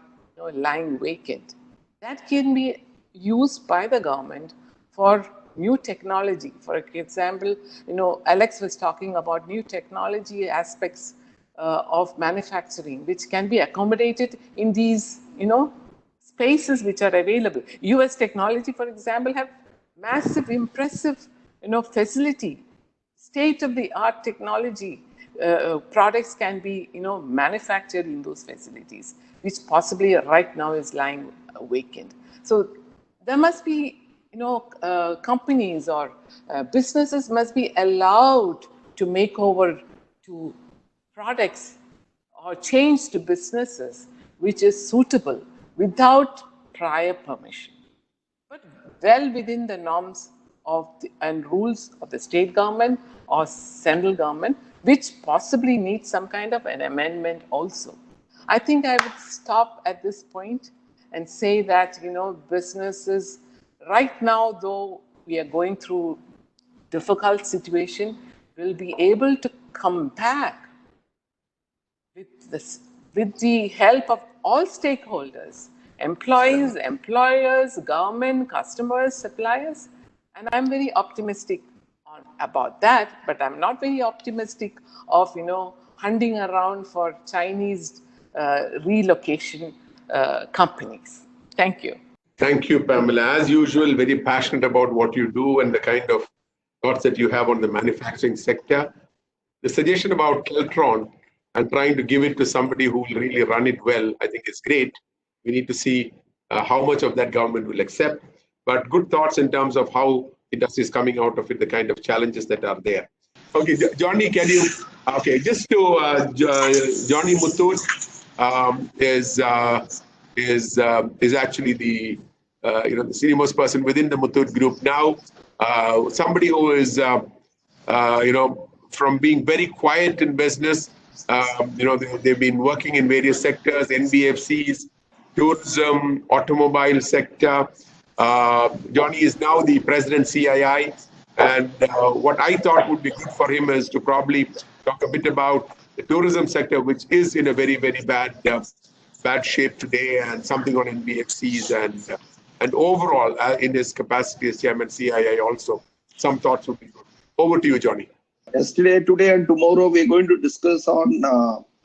lying vacant. That can be used by the government for new technology. For example, Alex was talking about new technology aspects of manufacturing, which can be accommodated in these, spaces which are available. US technology, for example, have massive, impressive, facility, state-of-the-art technology. Products can be, manufactured in those facilities, which possibly right now is lying vacant. So there must be, companies or businesses must be allowed to make over to products or change to businesses which is suitable without prior permission, but well within the norms of and rules of the state government or central government, which possibly needs some kind of an amendment also. I think I would stop at this point and say that, businesses right now, though we are going through difficult situation, will be able to come back with the help of all stakeholders, employees, employers, government, customers, suppliers. And I'm very optimistic about that, but I'm not very optimistic of, hunting around for Chinese relocation companies. Thank you. Thank you, Pamela. As usual, very passionate about what you do and the kind of thoughts that you have on the manufacturing sector. The suggestion about Keltron and trying to give it to somebody who will really run it well, I think is great. We need to see how much of that government will accept. But good thoughts in terms of how industry is coming out of it, the kind of challenges that are there. Okay, Johnny, can you? Okay, just to Johnny Muthoot is actually the the senior most person within the Mathews group now. Somebody who is from being very quiet in business. They've been working in various sectors, NBFCs, tourism, automobile sector. Johnny is now the president CII, and what I thought would be good for him is to probably talk a bit about the tourism sector, which is in a very, very bad shape today, and something on NBFCs and overall in his capacity as chairman CII also. Some thoughts would be good. Over to you, Johnny. Yesterday, today, and tomorrow, we're going to discuss on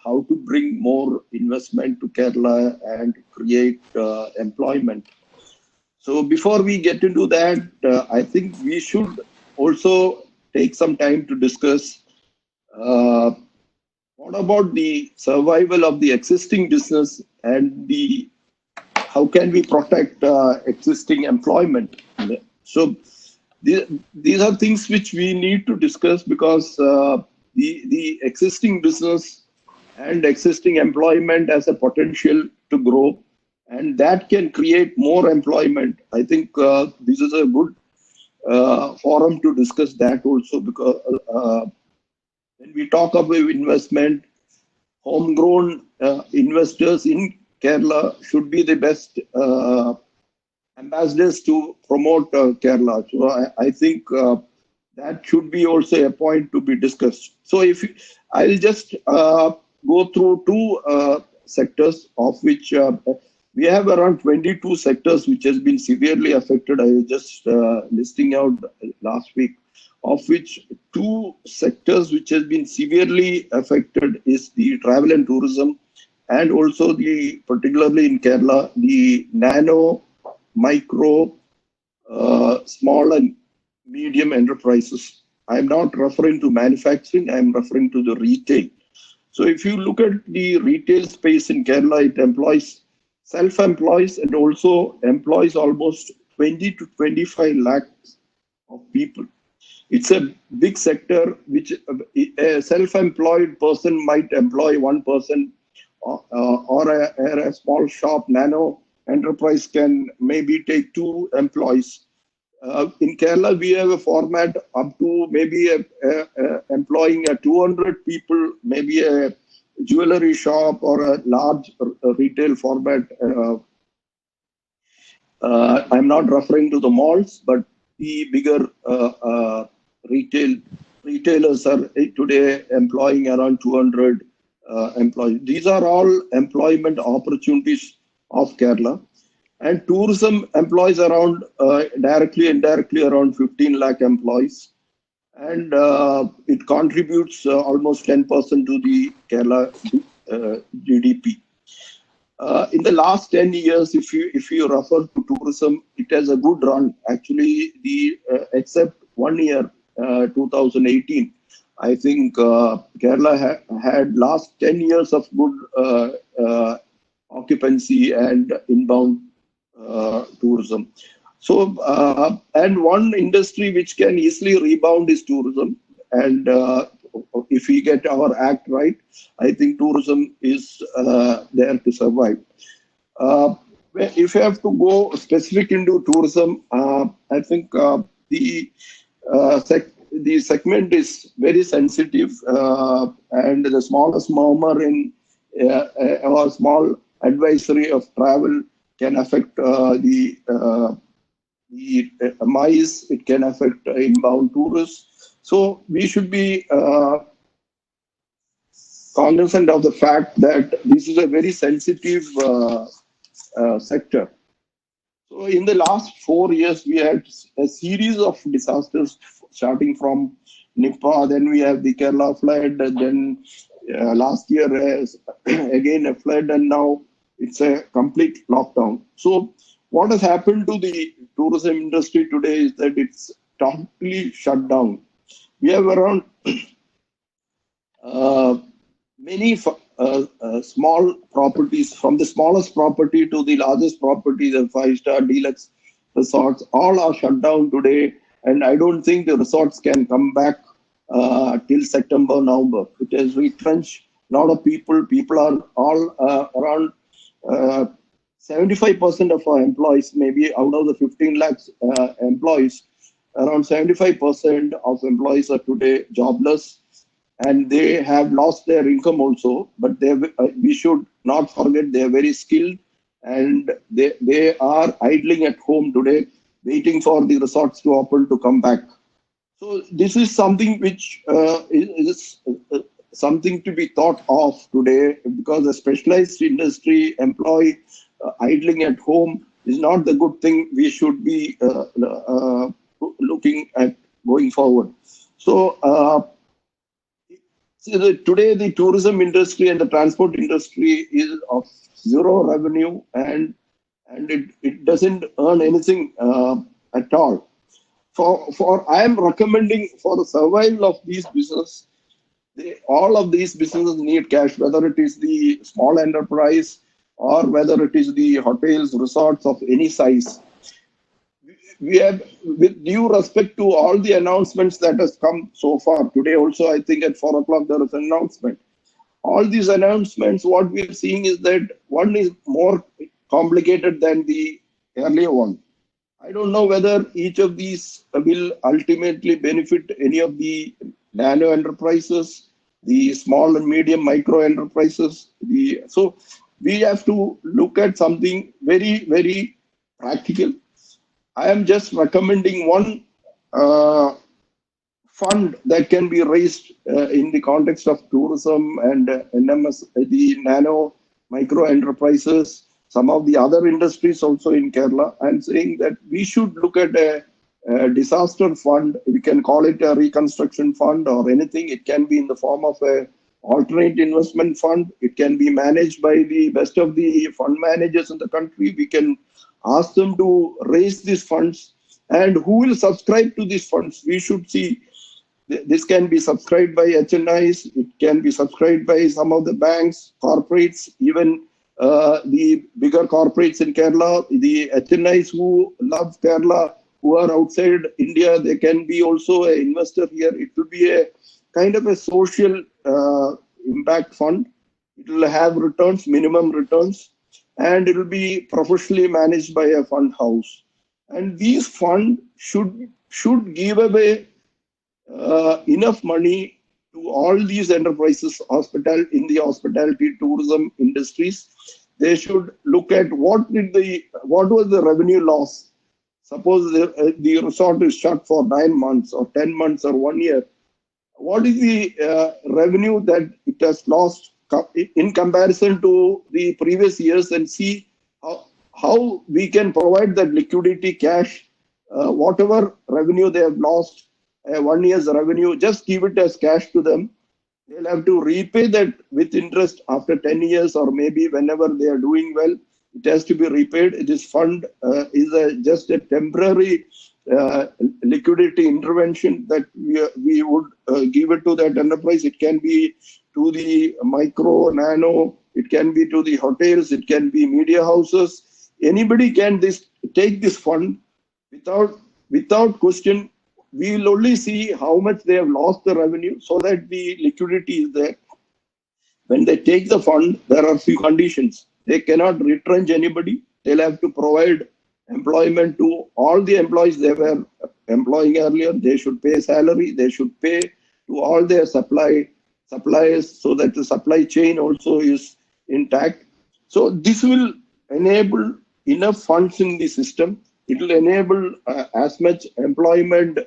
how to bring more investment to Kerala and create employment. So before we get into that, I think we should also take some time to discuss what about the survival of the existing business and how can we protect existing employment. So these are things which we need to discuss, because the existing business and existing employment has a potential to grow, and that can create more employment. I think this is a good forum to discuss that also, because when we talk about investment, homegrown investors in Kerala should be the best ambassadors to promote Kerala. So I think that should be also a point to be discussed. So I'll just go through two sectors, of which we have around 22 sectors which has been severely affected. I was just listing out last week, of which two sectors which has been severely affected is the travel and tourism, and also particularly in Kerala, the nano, micro, small and medium enterprises. I'm not referring to manufacturing, I'm referring to the retail. So if you look at the retail space in Kerala, it employs, self-employs, and also employs almost 20 to 25 lakhs of people. It's a big sector which a self-employed person might employ one person, or a small shop, nano enterprise can maybe take 2 employees. In Kerala, we have a format up to maybe employing 200 people, maybe a jewelry shop or a large retail format. I'm not referring to the malls, but the bigger retailers are today employing around 200 employees. These are all employment opportunities of Kerala. And tourism employs around, directly and indirectly, around 15 lakh employees. And it contributes almost 10% to the Kerala GDP. In the last 10 years, if you refer to tourism, it has a good run. Actually, except 1 year, 2018, I think Kerala had last 10 years of good occupancy and inbound tourism. So, and one industry which can easily rebound is tourism. And if we get our act right, I think tourism is there to survive. If you have to go specific into tourism, I think the segment is very sensitive, and the smallest murmur in or small advisory of travel can affect the MICE, it can affect inbound tourists. So we should be cognizant of the fact that this is a very sensitive sector. So in the last 4 years, we had a series of disasters starting from Nipah, then we have the Kerala flood, and then last year again a flood, and now it's a complete lockdown. So what has happened to the tourism industry today is that it's totally shut down. We have around many small properties, from the smallest property to the largest property, the 5-star deluxe resorts, all are shut down today. And I don't think the resorts can come back till September, November. It has retrenched a lot of people. People are all around 75% of our employees, maybe out of the 15 lakhs employees, around 75% of employees are today jobless, and they have lost their income also. But we should not forget they are very skilled, and they are idling at home today, waiting for the resorts to open to come back. So this is something which is something to be thought of today, because a specialized industry employee idling at home is not the good thing we should be looking at going forward. So today the tourism industry and the transport industry is of zero revenue, and it doesn't earn anything at all. I am recommending, for the survival of these businesses, all of these businesses need cash, whether it is the small enterprise or whether it is the hotels, resorts of any size. We have, with due respect to all the announcements that has come so far, today also I think at 4 o'clock there is an announcement. All these announcements, what we are seeing is that one is more complicated than the earlier one. I don't know whether each of these will ultimately benefit any of the nano enterprises, the small and medium micro enterprises. So we have to look at something very, very practical. I am just recommending one fund that can be raised in the context of tourism and NMS, the nano micro enterprises, some of the other industries also in Kerala. I'm saying that we should look at a disaster fund. We can call it a reconstruction fund or anything. It can be in the form of a alternate investment fund. It can be managed by the best of the fund managers in the country. We can ask them to raise these funds, and who will subscribe to these funds. We should see this can be subscribed by HNIs, it can be subscribed by some of the banks, corporates, even the bigger corporates in Kerala, the HNIs who love Kerala, who are outside India, they can be also an investor here. It will be a kind of a social impact fund. It will have returns, minimum returns, and it will be professionally managed by a fund house. And these funds should give away enough money to all these enterprises in the hospitality tourism industries. They should look at what was the revenue loss. Suppose the resort is shut for 9 months or 10 months or 1 year. What is the revenue that it has lost in comparison to the previous years, and see how we can provide that liquidity cash, whatever revenue they have lost, 1 year's revenue, just give it as cash to them. They'll have to repay that with interest after 10 years or maybe whenever they are doing well. It has to be repaid. This fund is just a temporary liquidity intervention that we would give it to that enterprise. It can be to the micro, nano, it can be to the hotels, it can be media houses. Anybody can take this fund without question. We will only see how much they have lost the revenue so that the liquidity is there. When they take the fund, there are few conditions. They cannot retrench anybody. They'll have to provide employment to all the employees they were employing earlier. They should pay salary. They should pay to all their suppliers so that the supply chain also is intact. So this will enable enough funds in the system. It will enable as much employment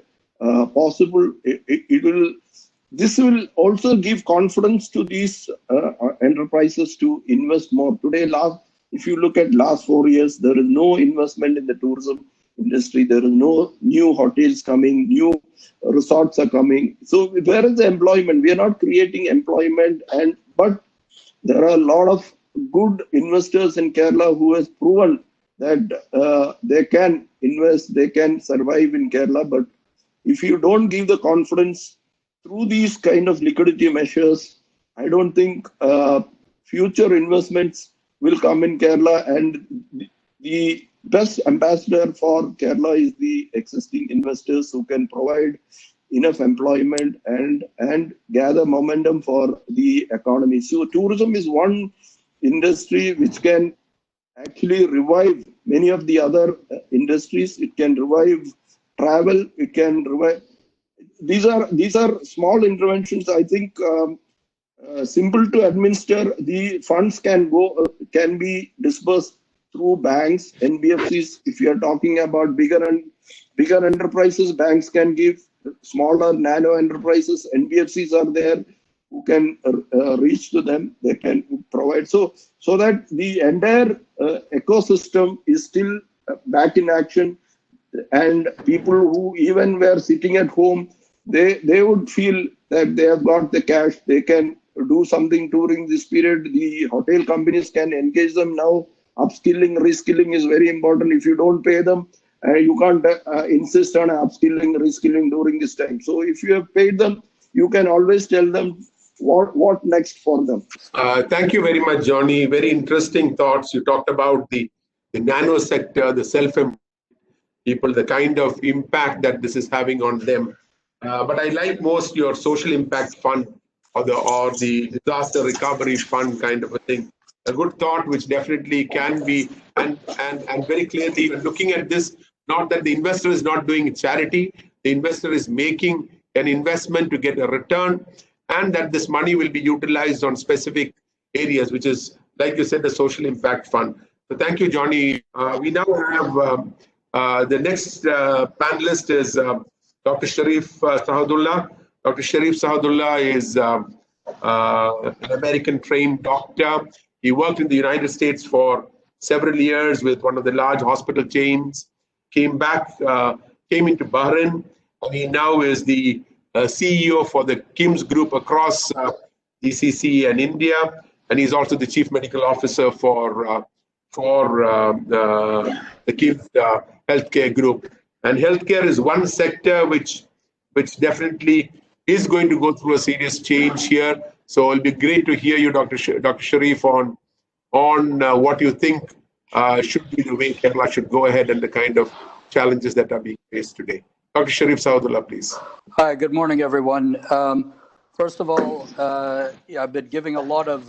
possible. This will also give confidence to these enterprises to invest more. Today, if you look at last 4 years, there is no investment in the tourism industry. There is no new hotels coming, new resorts are coming. So where is the employment? We are not creating employment, but there are a lot of good investors in Kerala who has proven that they can invest, they can survive in Kerala. But if you don't give the confidence through these kind of liquidity measures, I don't think future investments will come in Kerala. And the best ambassador for Kerala is the existing investors who can provide enough employment and gather momentum for the economy. So tourism is one industry which can actually revive many of the other industries. It can revive travel. It can revive. These are small interventions. I think simple to administer. The funds can be disbursed through banks, NBFCs. If you are talking about bigger enterprises, banks can give. Smaller nano enterprises, NBFCs are there who can reach to them. They can provide so that the entire ecosystem is still back in action, and people who even were sitting at home, they would feel that they have got the cash. They can do something during this period. The hotel companies can engage them now. Upskilling, reskilling is very important. If you don't pay them, you can't insist on upskilling, reskilling during this time. So if you have paid them, you can always tell them what next for them. Thank you very much, Johnny. Very interesting thoughts. You talked about the nano sector, the self-employed people, the kind of impact that this is having on them. But I like most your social impact fund or the disaster recovery fund kind of a thing. A good thought, which definitely can be, and very clearly looking at this, not that the investor is not doing charity, the investor is making an investment to get a return, and that this money will be utilized on specific areas, which is, like you said, the social impact fund. So thank you, Johnny. We now have the next panelist is Dr. Sheriff Sahadulla. Dr. Sheriff Sahadulla is an American-trained doctor. He worked in the United States for several years with one of the large hospital chains, came into Bahrain, and he now is the CEO for the KIMS group across GCC and India, and he's also the Chief Medical Officer for the KIMS healthcare group. And healthcare is one sector which definitely is going to go through a serious change here. So it'll be great to hear you, Dr. Sheriff, on what you think should be the way Kerala should go ahead and the kind of challenges that are being faced today. Dr. Sheriff Sahadulla, please. Hi, good morning, everyone. First of all, I've been giving a lot of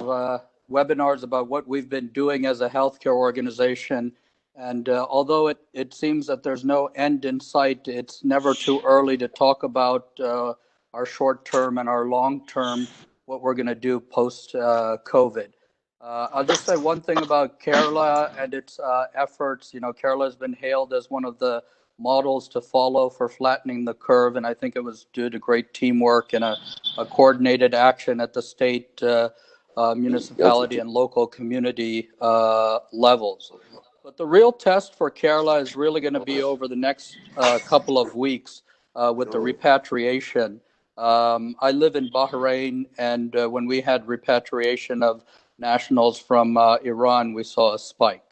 webinars about what we've been doing as a healthcare organization. And although it seems that there's no end in sight, it's never too early to talk about our short-term and our long-term, what we're going to do post-COVID. I'll just say one thing about Kerala and its efforts. You know, Kerala has been hailed as one of the models to follow for flattening the curve, and I think it was due to great teamwork and a coordinated action at the state, municipality, and local community levels. But the real test for Kerala is really going to be over the next couple of weeks with the repatriation. I live in Bahrain, and when we had repatriation of nationals from Iran, we saw a spike.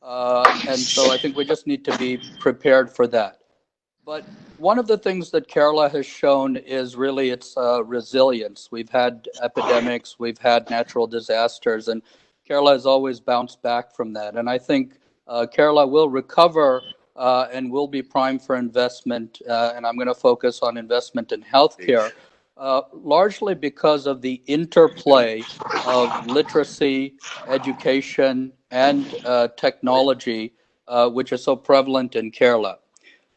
And so I think we just need to be prepared for that. But one of the things that Kerala has shown is really its resilience. We've had epidemics, we've had natural disasters, and Kerala has always bounced back from that. And I think Kerala will recover and will be primed for investment. And I'm going to focus on investment in healthcare, largely because of the interplay of literacy, education, and technology, which is so prevalent in Kerala.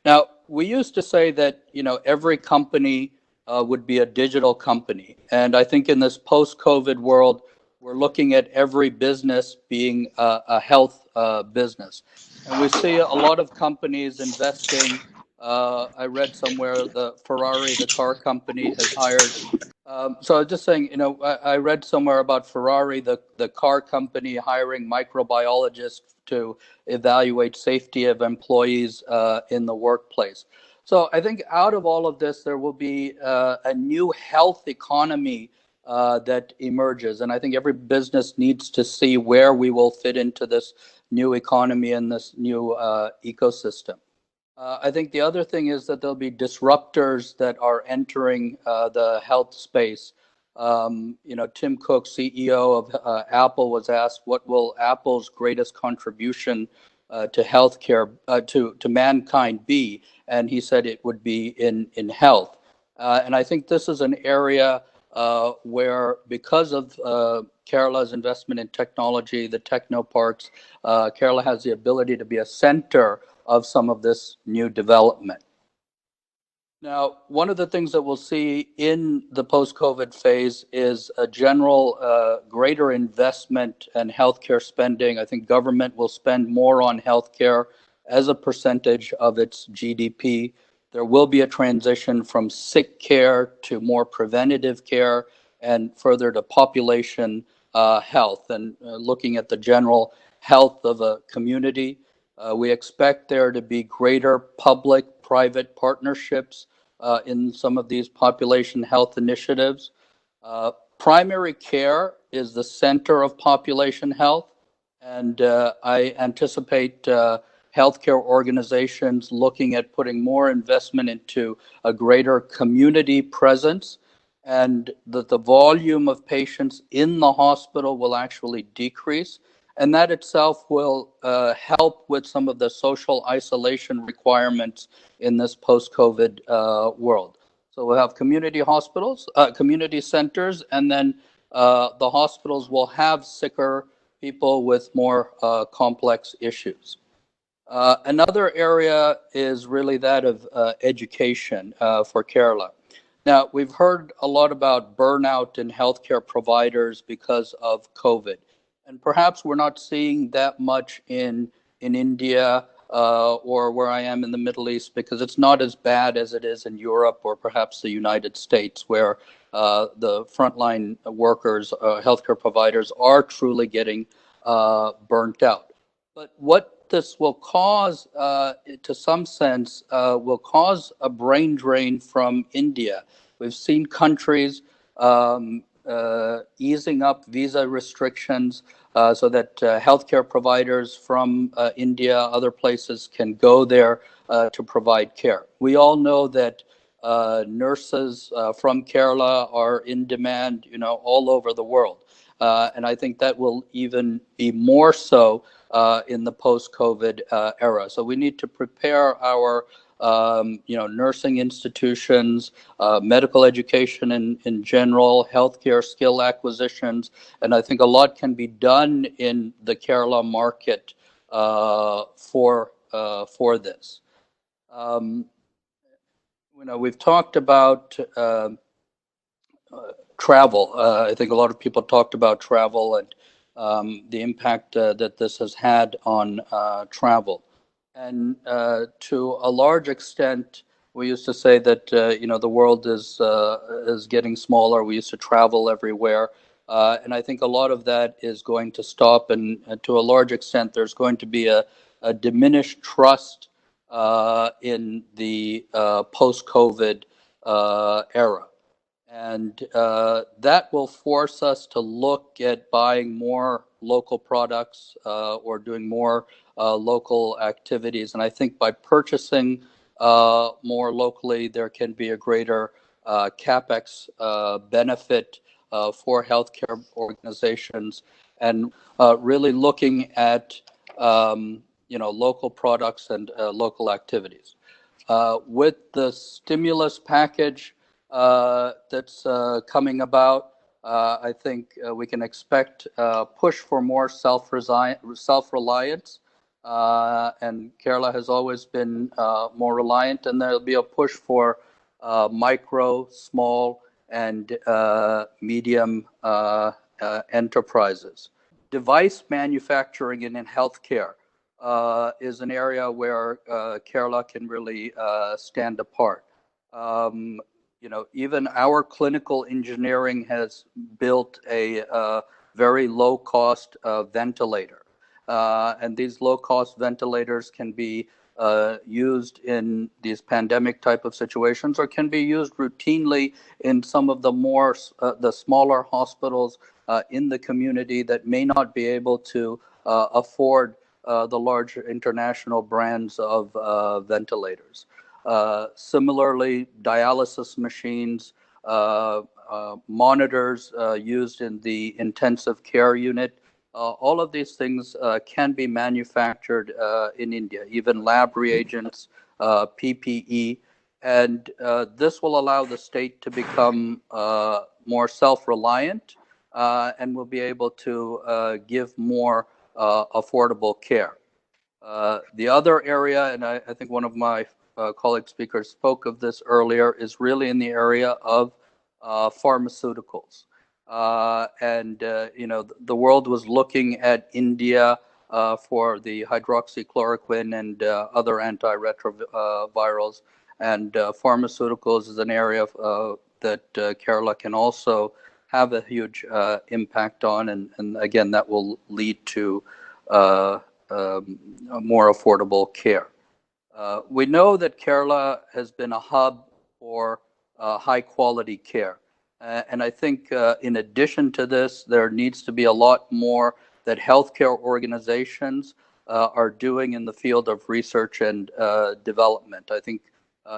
Now, we used to say that, every company would be a digital company. And I think in this post-COVID world, we're looking at every business being a health business. And we see a lot of companies investing. I read somewhere the Ferrari, the car company, has hired. So I was just saying, I read somewhere about Ferrari, the car company, hiring microbiologists to evaluate safety of employees in the workplace. So I think out of all of this, there will be a new health economy that emerges. And I think every business needs to see where we will fit into this new economy and this new ecosystem. I think the other thing is that there'll be disruptors that are entering the health space. Tim Cook, CEO of Apple, was asked what will Apple's greatest contribution to healthcare, to mankind be? And he said it would be in health. And I think this is an area where, because of Kerala's investment in technology, the technoparks, Kerala has the ability to be a center of some of this new development. Now, one of the things that we'll see in the post-COVID phase is a general greater investment in healthcare spending. I think government will spend more on healthcare as a percentage of its GDP. There will be a transition from sick care to more preventative care and further to population health and looking at the general health of a community. We expect there to be greater public-private partnerships in some of these population health initiatives. Primary care is the center of population health, and I anticipate healthcare organizations looking at putting more investment into a greater community presence, and that the volume of patients in the hospital will actually decrease. And that itself will help with some of the social isolation requirements in this post-COVID world. So we'll have community hospitals, community centers, and then the hospitals will have sicker people with more complex issues. Another area is really that of education for Kerala. Now, we've heard a lot about burnout in healthcare providers because of COVID. And perhaps we're not seeing that much in India or where I am in the Middle East, because it's not as bad as it is in Europe or perhaps the United States, where the frontline workers, healthcare providers, are truly getting burnt out. But what this will cause, to some sense, will cause a brain drain from India. We've seen countries easing up visa restrictions so that healthcare providers from India, other places, can go there to provide care. We all know that nurses from Kerala are in demand, all over the world. And I think that will even be more so in the post-COVID era. So we need to prepare our nursing institutions, medical education in general, healthcare skill acquisitions, and I think a lot can be done in the Kerala market for this. We've talked about travel. I think a lot of people talked about travel and the impact that this has had on travel. And to a large extent, we used to say that the world is getting smaller. We used to travel everywhere. And I think a lot of that is going to stop, and to a large extent, there's going to be a diminished trust in the post-COVID era. And that will force us to look at buying more local products or doing more local activities. And I think by purchasing more locally, there can be a greater CapEx benefit for healthcare organizations, and really looking at local products and local activities. With the stimulus package that's coming about, I think we can expect push for more self-reliance. And Kerala has always been more reliant, and there'll be a push for micro, small, and medium enterprises. Device manufacturing in healthcare is an area where Kerala can really stand apart. Even our clinical engineering has built a very low-cost ventilator. And these low-cost ventilators can be used in these pandemic type of situations, or can be used routinely in some of the smaller hospitals in the community that may not be able to afford the large international brands of ventilators. Similarly, dialysis machines, monitors used in the intensive care unit, all of these things can be manufactured in India, even lab reagents, PPE, and this will allow the state to become more self-reliant and will be able to give more affordable care. The other area, and I think one of my colleague speakers spoke of this earlier, is really in the area of pharmaceuticals. The world was looking at India for the hydroxychloroquine and other antiretrovirals, and pharmaceuticals is an area that Kerala can also have a huge impact on, and again, that will lead to more affordable care. We know that Kerala has been a hub for high quality care. And I think in addition to this, there needs to be a lot more that healthcare organizations are doing in the field of research and development. I think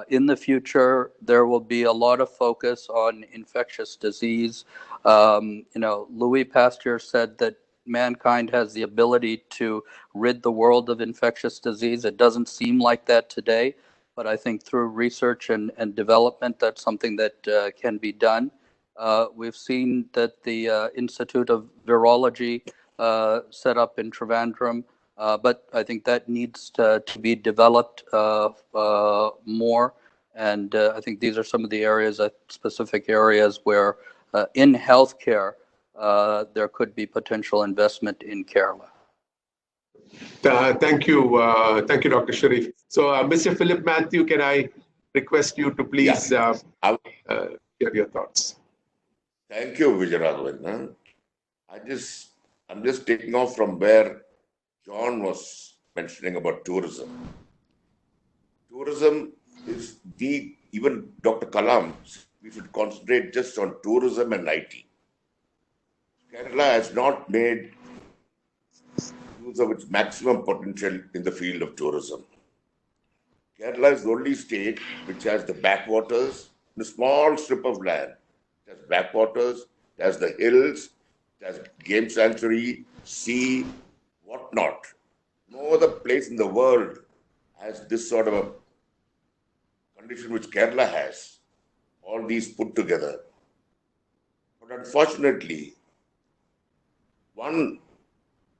in the future, there will be a lot of focus on infectious disease. Louis Pasteur said that mankind has the ability to rid the world of infectious disease. It doesn't seem like that today, but I think through research and development, that's something that can be done. We've seen that the Institute of Virology set up in Trivandrum, but I think that needs to be developed more. And I think these are some of the areas, specific areas where in healthcare, there could be potential investment in Kerala. Thank you, Dr. Sharif. So, Mr. Philip Mathew, can I request you to please give your thoughts? Thank you, Vijayaraghavan. I'm just taking off from where John was mentioning about tourism. Tourism is even Dr. Kalam, we should concentrate just on tourism and IT. Kerala has not made use of its maximum potential in the field of tourism. Kerala is the only state which has the backwaters, the small strip of land. It has backwaters, it has the hills, it has game sanctuary, sea, whatnot. No other place in the world has this sort of a condition which Kerala has, all these put together. But unfortunately, one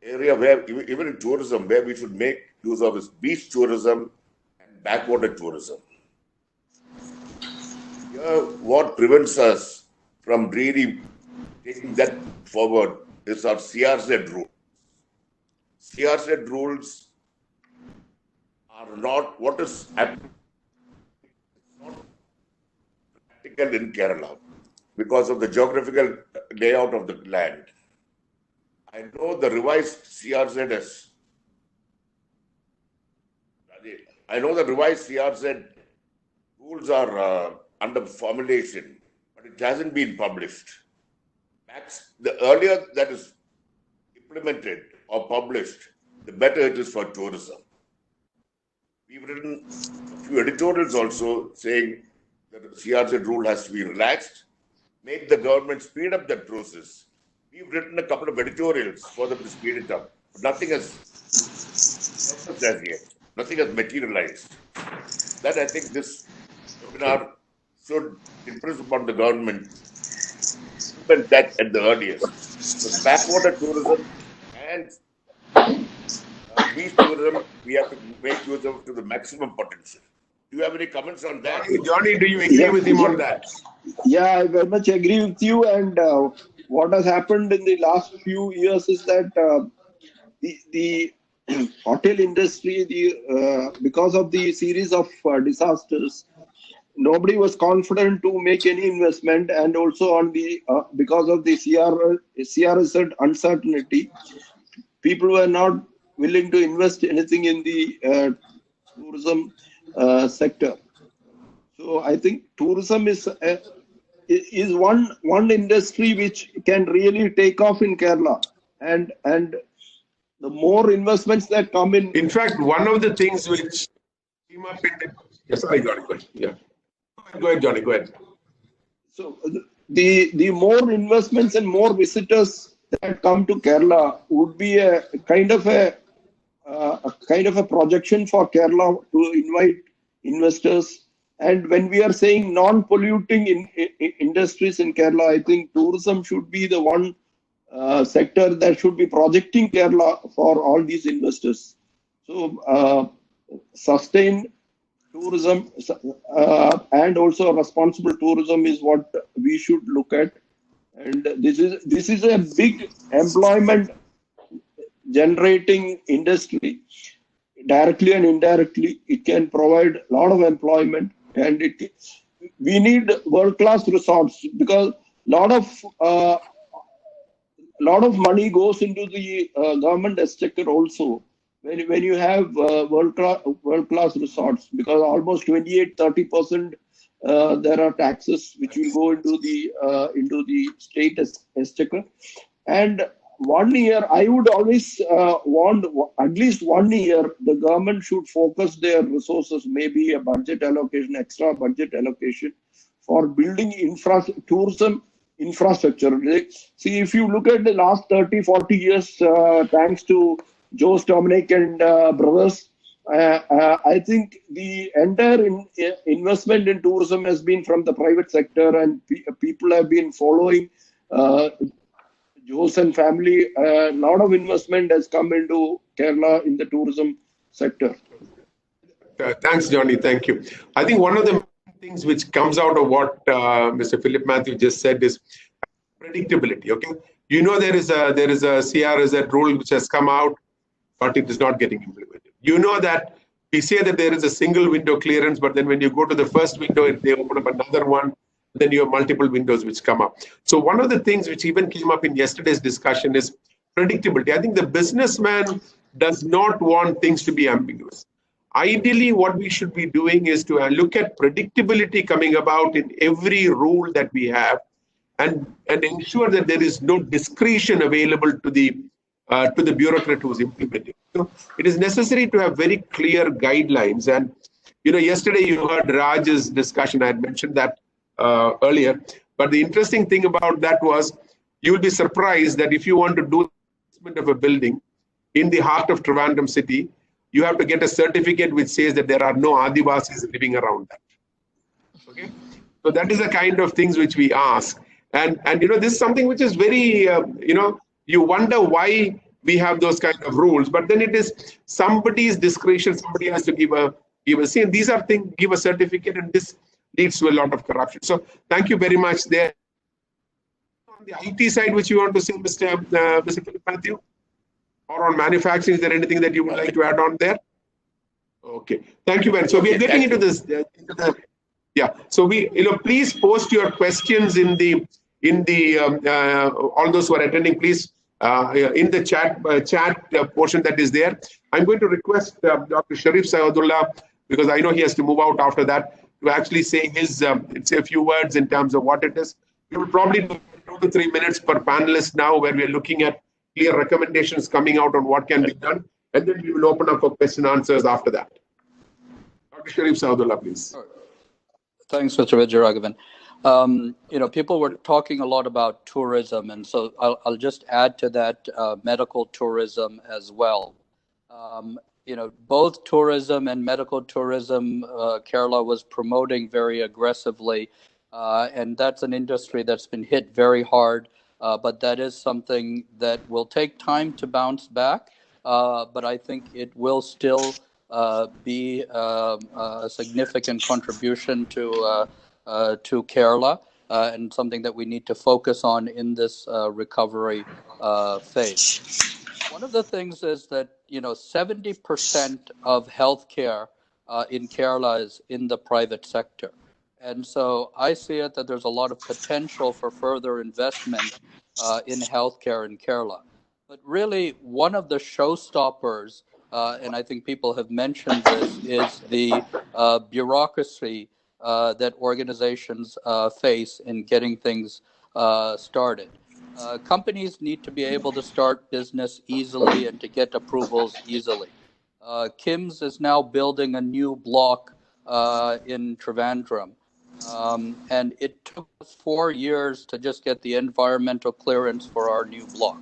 area where, even in tourism, where we should make use of is beach tourism and backwater tourism. Here, what prevents us from really taking that forward is our CRZ rules. CRZ rules are not what is happening. It's not practical in Kerala. because of the geographical layout of the land. I know the revised CRZ rules are under formulation, but it hasn't been published. The earlier that is implemented or published, the better it is for tourism. We've written a few editorials also saying that the CRZ rule has to be relaxed, make the government speed up that process. We've written a couple of editorials for them to speed it up, but nothing has surfaced as yet. Nothing has materialized. That I think this webinar should impress upon the government that at the earliest. So backwater tourism and beach tourism, we have to make use of to the maximum potential. Do you have any comments on that? Johnny, do you agree with him on that? Yeah, I very much agree with you. And what has happened in the last few years is that the hotel industry, because of the series of disasters, nobody was confident to make any investment, and also on the because of the CRZ uncertainty, people were not willing to invest anything in the tourism sector. So I think tourism is one industry which can really take off in Kerala, and the more investments that come in. In fact, one of the things which came up in the sorry, Johnny, go ahead. Yeah, go ahead, Johnny, go ahead. So the more investments and more visitors that come to Kerala would be a kind of a projection for Kerala to invite investors. And when we are saying non-polluting industries in Kerala, I think tourism should be the one sector that should be projecting Kerala for all these investors. So sustained tourism and also responsible tourism is what we should look at. And this is a big employment generating industry. Directly and indirectly, it can provide a lot of employment, and we need world-class resorts, because a lot of money goes into the government exchequer also when you have world-class resorts, because almost 28-30% there are taxes which will go into the state exchequer. And 1 year, I would always want at least 1 year the government should focus their resources, maybe a budget allocation, extra budget allocation for building tourism infrastructure. See, if you look at the last 30-40 years, thanks to Jose Dominic and brothers, I think the entire investment in tourism has been from the private sector, and people have been following Jose and family. A lot of investment has come into Kerala in the tourism sector. Thanks, Johnny. Thank you. I think one of the things which comes out of what Mr. Philip Mathew just said is predictability. Okay, you know there is a CRZ rule which has come out, but it is not getting implemented. You know that we say that there is a single window clearance, but then when you go to the first window, they open up another one. Then you have multiple windows which come up. So one of the things which even came up in yesterday's discussion is predictability. I think the businessman does not want things to be ambiguous. Ideally, what we should be doing is to look at predictability coming about in every rule that we have, and ensure that there is no discretion available to the bureaucrat who's implementing. So it is necessary to have very clear guidelines. And yesterday you heard Raj's discussion. I had mentioned that earlier, but the interesting thing about that was you'll be surprised that if you want to do assessment of a building in the heart of Trivandrum city, you have to get a certificate which says that there are no Adivasis living around that. Okay, so that is the kind of things which we ask, and this is something which is very you wonder why we have those kind of rules, but then it is somebody's discretion. Somebody has to give a say, and these are things, give a certificate, and this leads to a lot of corruption. So thank you very much there. On the IT side, which you want to say, Mr. Philip Mathew, or on manufacturing, is there anything that you would like to add on there? Okay, thank you very much. So we are getting into this. Yeah. So please post your questions in the all those who are attending, please in the chat portion that is there. I'm going to request Dr. Sheriff Sahadulla, because I know he has to move out after that, to actually say say a few words in terms of what it is. We will probably do 2 to 3 minutes per panelist now, where we are looking at clear recommendations coming out on what can be done, and then we will open up for question and answers after that. Dr. Sheriff Sahadulla, please. Thanks, Mr. Vijayaraghavan. People were talking a lot about tourism, and so I'll just add to that medical tourism as well. Both tourism and medical tourism, Kerala was promoting very aggressively, and that's an industry that's been hit very hard, but that is something that will take time to bounce back, but I think it will still be a significant contribution to Kerala, and something that we need to focus on in this recovery phase. One of the things is that 70% of healthcare in Kerala is in the private sector, and so I see it that there's a lot of potential for further investment in healthcare in Kerala. But really, one of the showstoppers, and I think people have mentioned this, is the bureaucracy that organizations face in getting things started. Companies need to be able to start business easily and to get approvals easily. Kim's is now building a new block in Trivandrum, and it took us 4 years to just get the environmental clearance for our new block.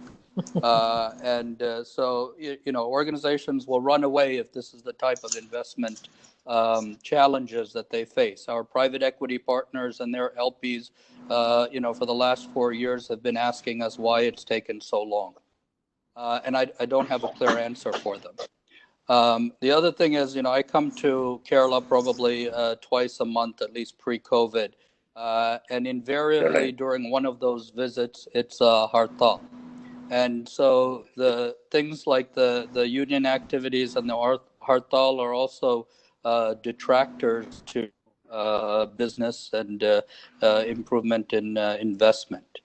So organizations will run away if this is the type of investment challenges that they face. Our private equity partners and their LPs, for the last 4 years have been asking us why it's taken so long. And I don't have a clear answer for them. The other thing is, I come to Kerala probably twice a month, at least pre-COVID. And invariably during one of those visits, it's Hartal. And so the things like the union activities and the Hartal are also detractors to business and improvement in investment.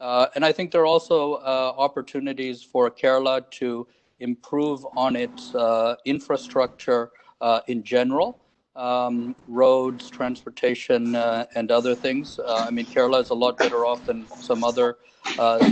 And I think there are also opportunities for Kerala to improve on its infrastructure in general, roads, transportation, and other things. Kerala is a lot better off than some other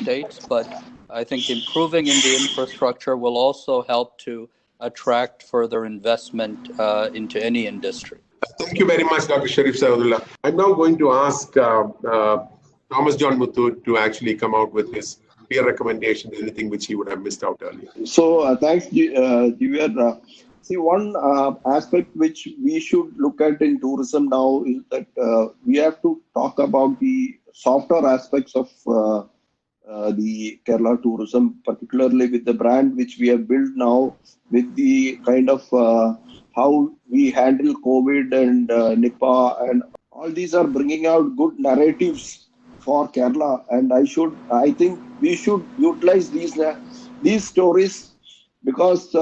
states, but I think improving in the infrastructure will also help to attract further investment into any industry. Thank you very much, Dr. Sheriff Sahadulla. I'm now going to ask Thomas John Muthu to actually come out with his clear recommendation, anything which he would have missed out earlier. So thanks, Divya. See, one aspect which we should look at in tourism now is that we have to talk about the softer aspects of the Kerala tourism, particularly with the brand which we have built now, with the kind of how we handle COVID and Nipah, and all these are bringing out good narratives for Kerala. And I think we should utilize these stories, because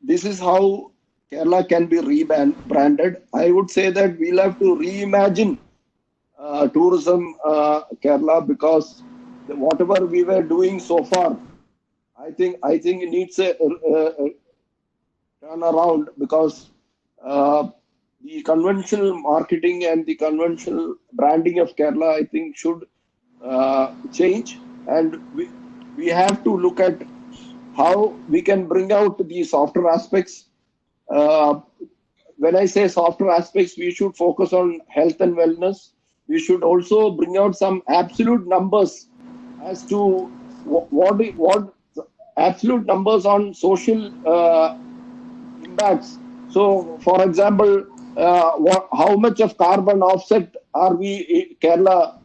this is how Kerala can be rebranded. I would say that we'll have to reimagine tourism Kerala, because whatever we were doing so far, I think it needs a turnaround, because the conventional marketing and the conventional branding of Kerala, I think, should change, and we have to look at how we can bring out the softer aspects. When I say softer aspects, we should focus on health and wellness. We should also bring out some absolute numbers as to what absolute numbers on social impacts. So, for example, how much of carbon offset are we Kerala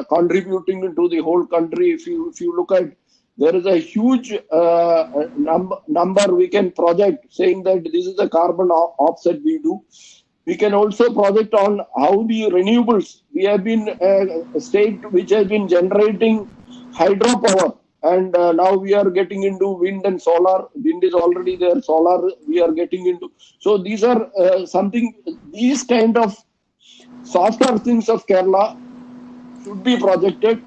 contributing to the whole country? If you look at, there is a huge number we can project, saying that this is the carbon offset we do. We can also project on how the renewables. We have been a state which has been generating hydropower, and now we are getting into wind and solar. Wind is already there, solar we are getting into. So these are these kind of softer things of Kerala should be projected.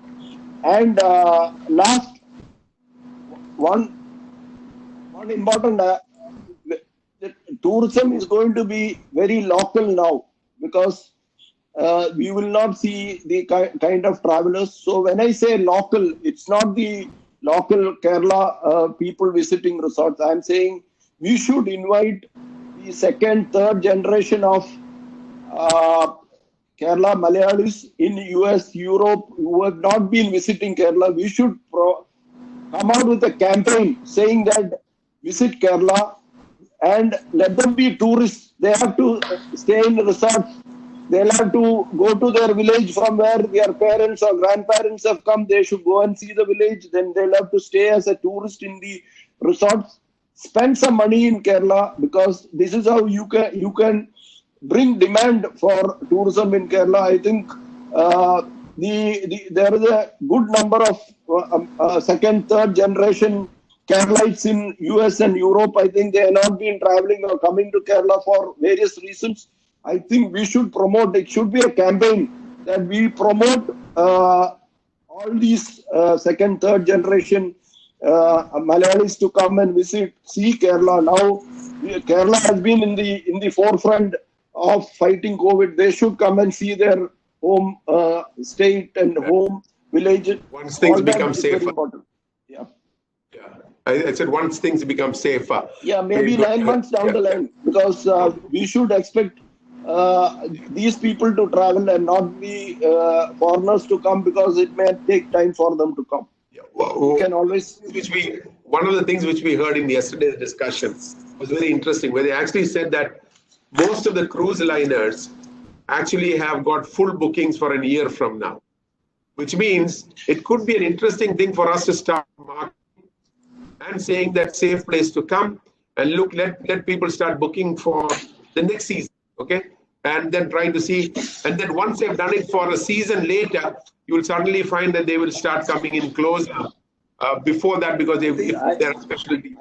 And last, one important, the tourism is going to be very local now, because we will not see the kind of travelers. So when I say local, it's not the local Kerala people visiting resorts. I'm saying we should invite the second, third generation of Kerala Malayalis in US, Europe, who have not been visiting Kerala. We should come out with a campaign saying that visit Kerala and let them be tourists. They have to stay in the resorts. They'll have to go to their village from where their parents or grandparents have come. They should go and see the village. Then they'll have to stay as a tourist in the resorts. Spend some money in Kerala, because this is how you can bring demand for tourism in Kerala. I think there is a good number of second, third generation Keralites in US and Europe. I think they have not been traveling or coming to Kerala for various reasons. I think we should promote, it should be a campaign that we promote all these second, third generation Malayalis to come and see Kerala. Now, Kerala has been in the forefront of fighting COVID. They should come and see their home state and home village. Once things become safer. Yeah. I said once things become safer. Yeah, maybe 9 months down the line, because we should expect these people to travel and not be foreigners to come, because it may take time for them to come. We can always. One of the things which we heard in yesterday's discussion was very interesting, where they actually said that most of the cruise liners actually have got full bookings for a year from now, which means it could be an interesting thing for us to start marketing and saying that safe place to come, and look, let people start booking for the next season, okay? And then trying to see, and then once they've done it for a season later, you will suddenly find that they will start coming in closer before that, because they're a specialty.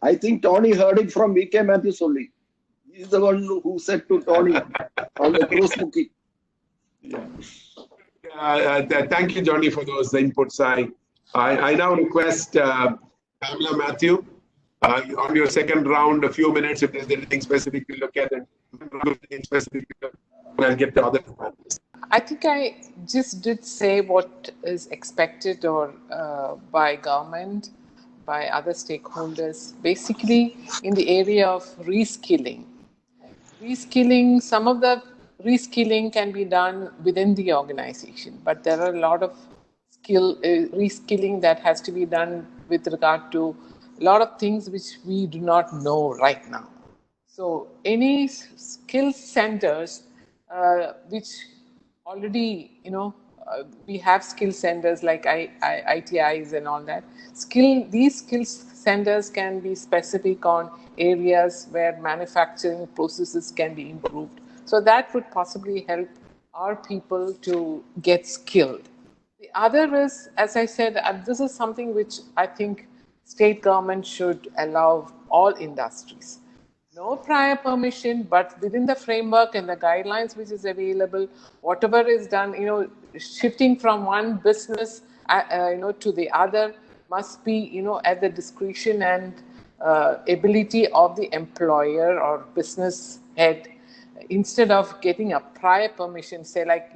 I think Tony heard it from VK Mathews only. He's the one who said to Tony on the cruise booking. Thank you, Johnny, for those inputs. I now request Pamela, Mathew, on your second round, a few minutes, if there's anything specific to look at, and I'll get the other panelists. I think I just did say what is expected by government, by other stakeholders, basically in the area of reskilling. Some of the reskilling can be done within the organization, but there are a lot of reskilling that has to be done with regard to a lot of things which we do not know right now. So any skill centers which already, we have skill centers like ITIs and all that. These skill centers can be specific on areas where manufacturing processes can be improved. So that would possibly help our people to get skilled. The other is, as I said, this is something which I think state government should allow all industries. No prior permission, but within the framework and the guidelines which is available, whatever is done, shifting from one business, to the other must be, at the discretion and ability of the employer or business head, instead of getting a prior permission, say like,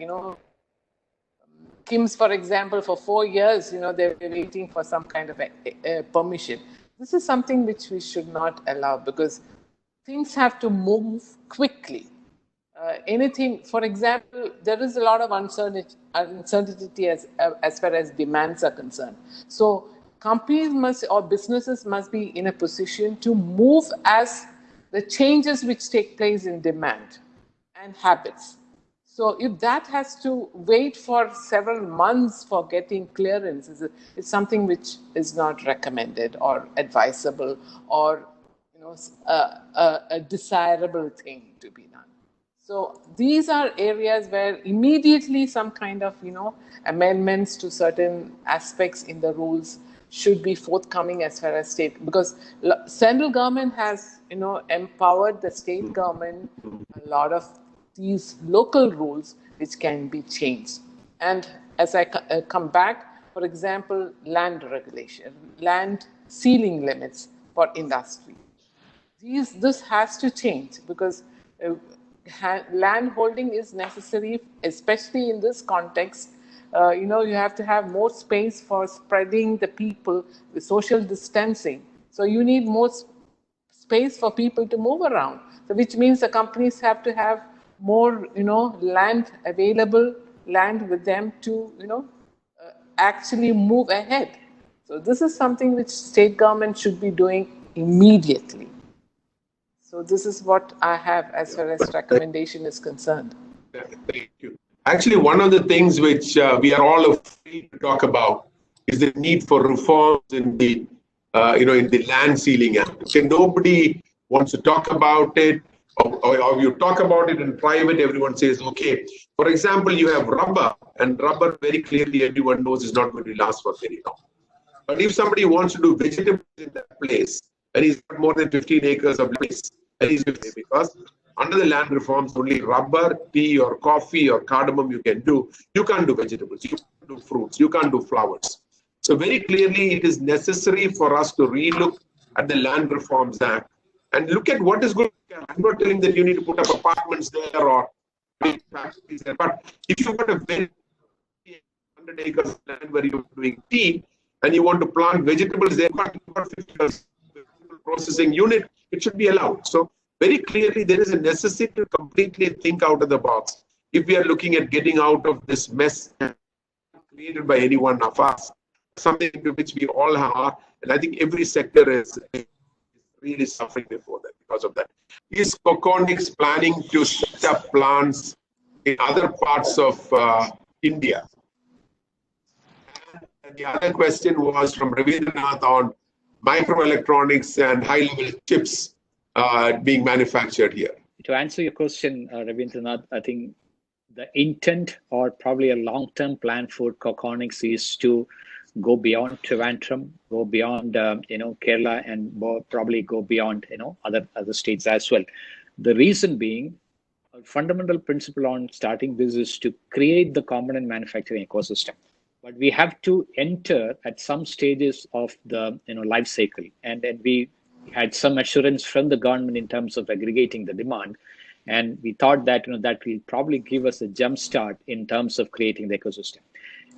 Kim's, for example, for 4 years, they were waiting for some kind of a permission. This is something which we should not allow, because things have to move quickly. Anything, for example, there is a lot of uncertainty as far as demands are concerned. So companies or businesses must be in a position to move as the changes which take place in demand and habits. So if that has to wait for several months for getting clearance, it's something which is not recommended or advisable or a desirable thing to be done. So these are areas where immediately some kind of, amendments to certain aspects in the rules should be forthcoming as far as state, because central government has, empowered the state government a lot of these local rules which can be changed. And as I come back, for example, land regulation, land ceiling limits for industry. This has to change because land holding is necessary, especially in this context. You have to have more space for spreading the people with social distancing. So you need more space for people to move around. So which means the companies have to have more, land available, land with them to, actually move ahead. So this is something which state government should be doing immediately. So this is what I have as far as recommendation is concerned. Thank you. Actually, one of the things which we are all afraid to talk about is the need for reforms in the, in the Land Ceiling Act. Okay, nobody wants to talk about it, or you talk about it in private, everyone says, okay. For example, you have rubber, and rubber very clearly everyone knows is not going to last for very long. But if somebody wants to do vegetables in that place, and he's got more than 15 acres of place, and he's because under the land reforms, only rubber, tea, or coffee, or cardamom you can do. You can't do vegetables, you can't do fruits, you can't do flowers. So very clearly, it is necessary for us to relook at the Land Reforms Act and look at what is going on. I'm not telling that you need to put up apartments there or factories there, but if you've got a very 100 acres of land where you're doing tea and you want to plant vegetables there, but you've got 50 processing unit, it should be allowed. So very clearly, there is a necessity to completely think out of the box if we are looking at getting out of this mess created by any one of us, something to which we all are, and I think every sector is really suffering before that because of that. Is Coconics planning to set up plants in other parts of India? And the other question was from Ravindranath on microelectronics and high-level chips being manufactured here. To answer your question, Ravindranath, I think the intent or probably a long-term plan for Coconics is to go beyond Trivandrum, go beyond Kerala, and probably go beyond other states as well. The reason being, a fundamental principle on starting this is to create the component manufacturing ecosystem. But we have to enter at some stages of the life cycle, and we had some assurance from the government in terms of aggregating the demand, and we thought that that will probably give us a jump start in terms of creating the ecosystem.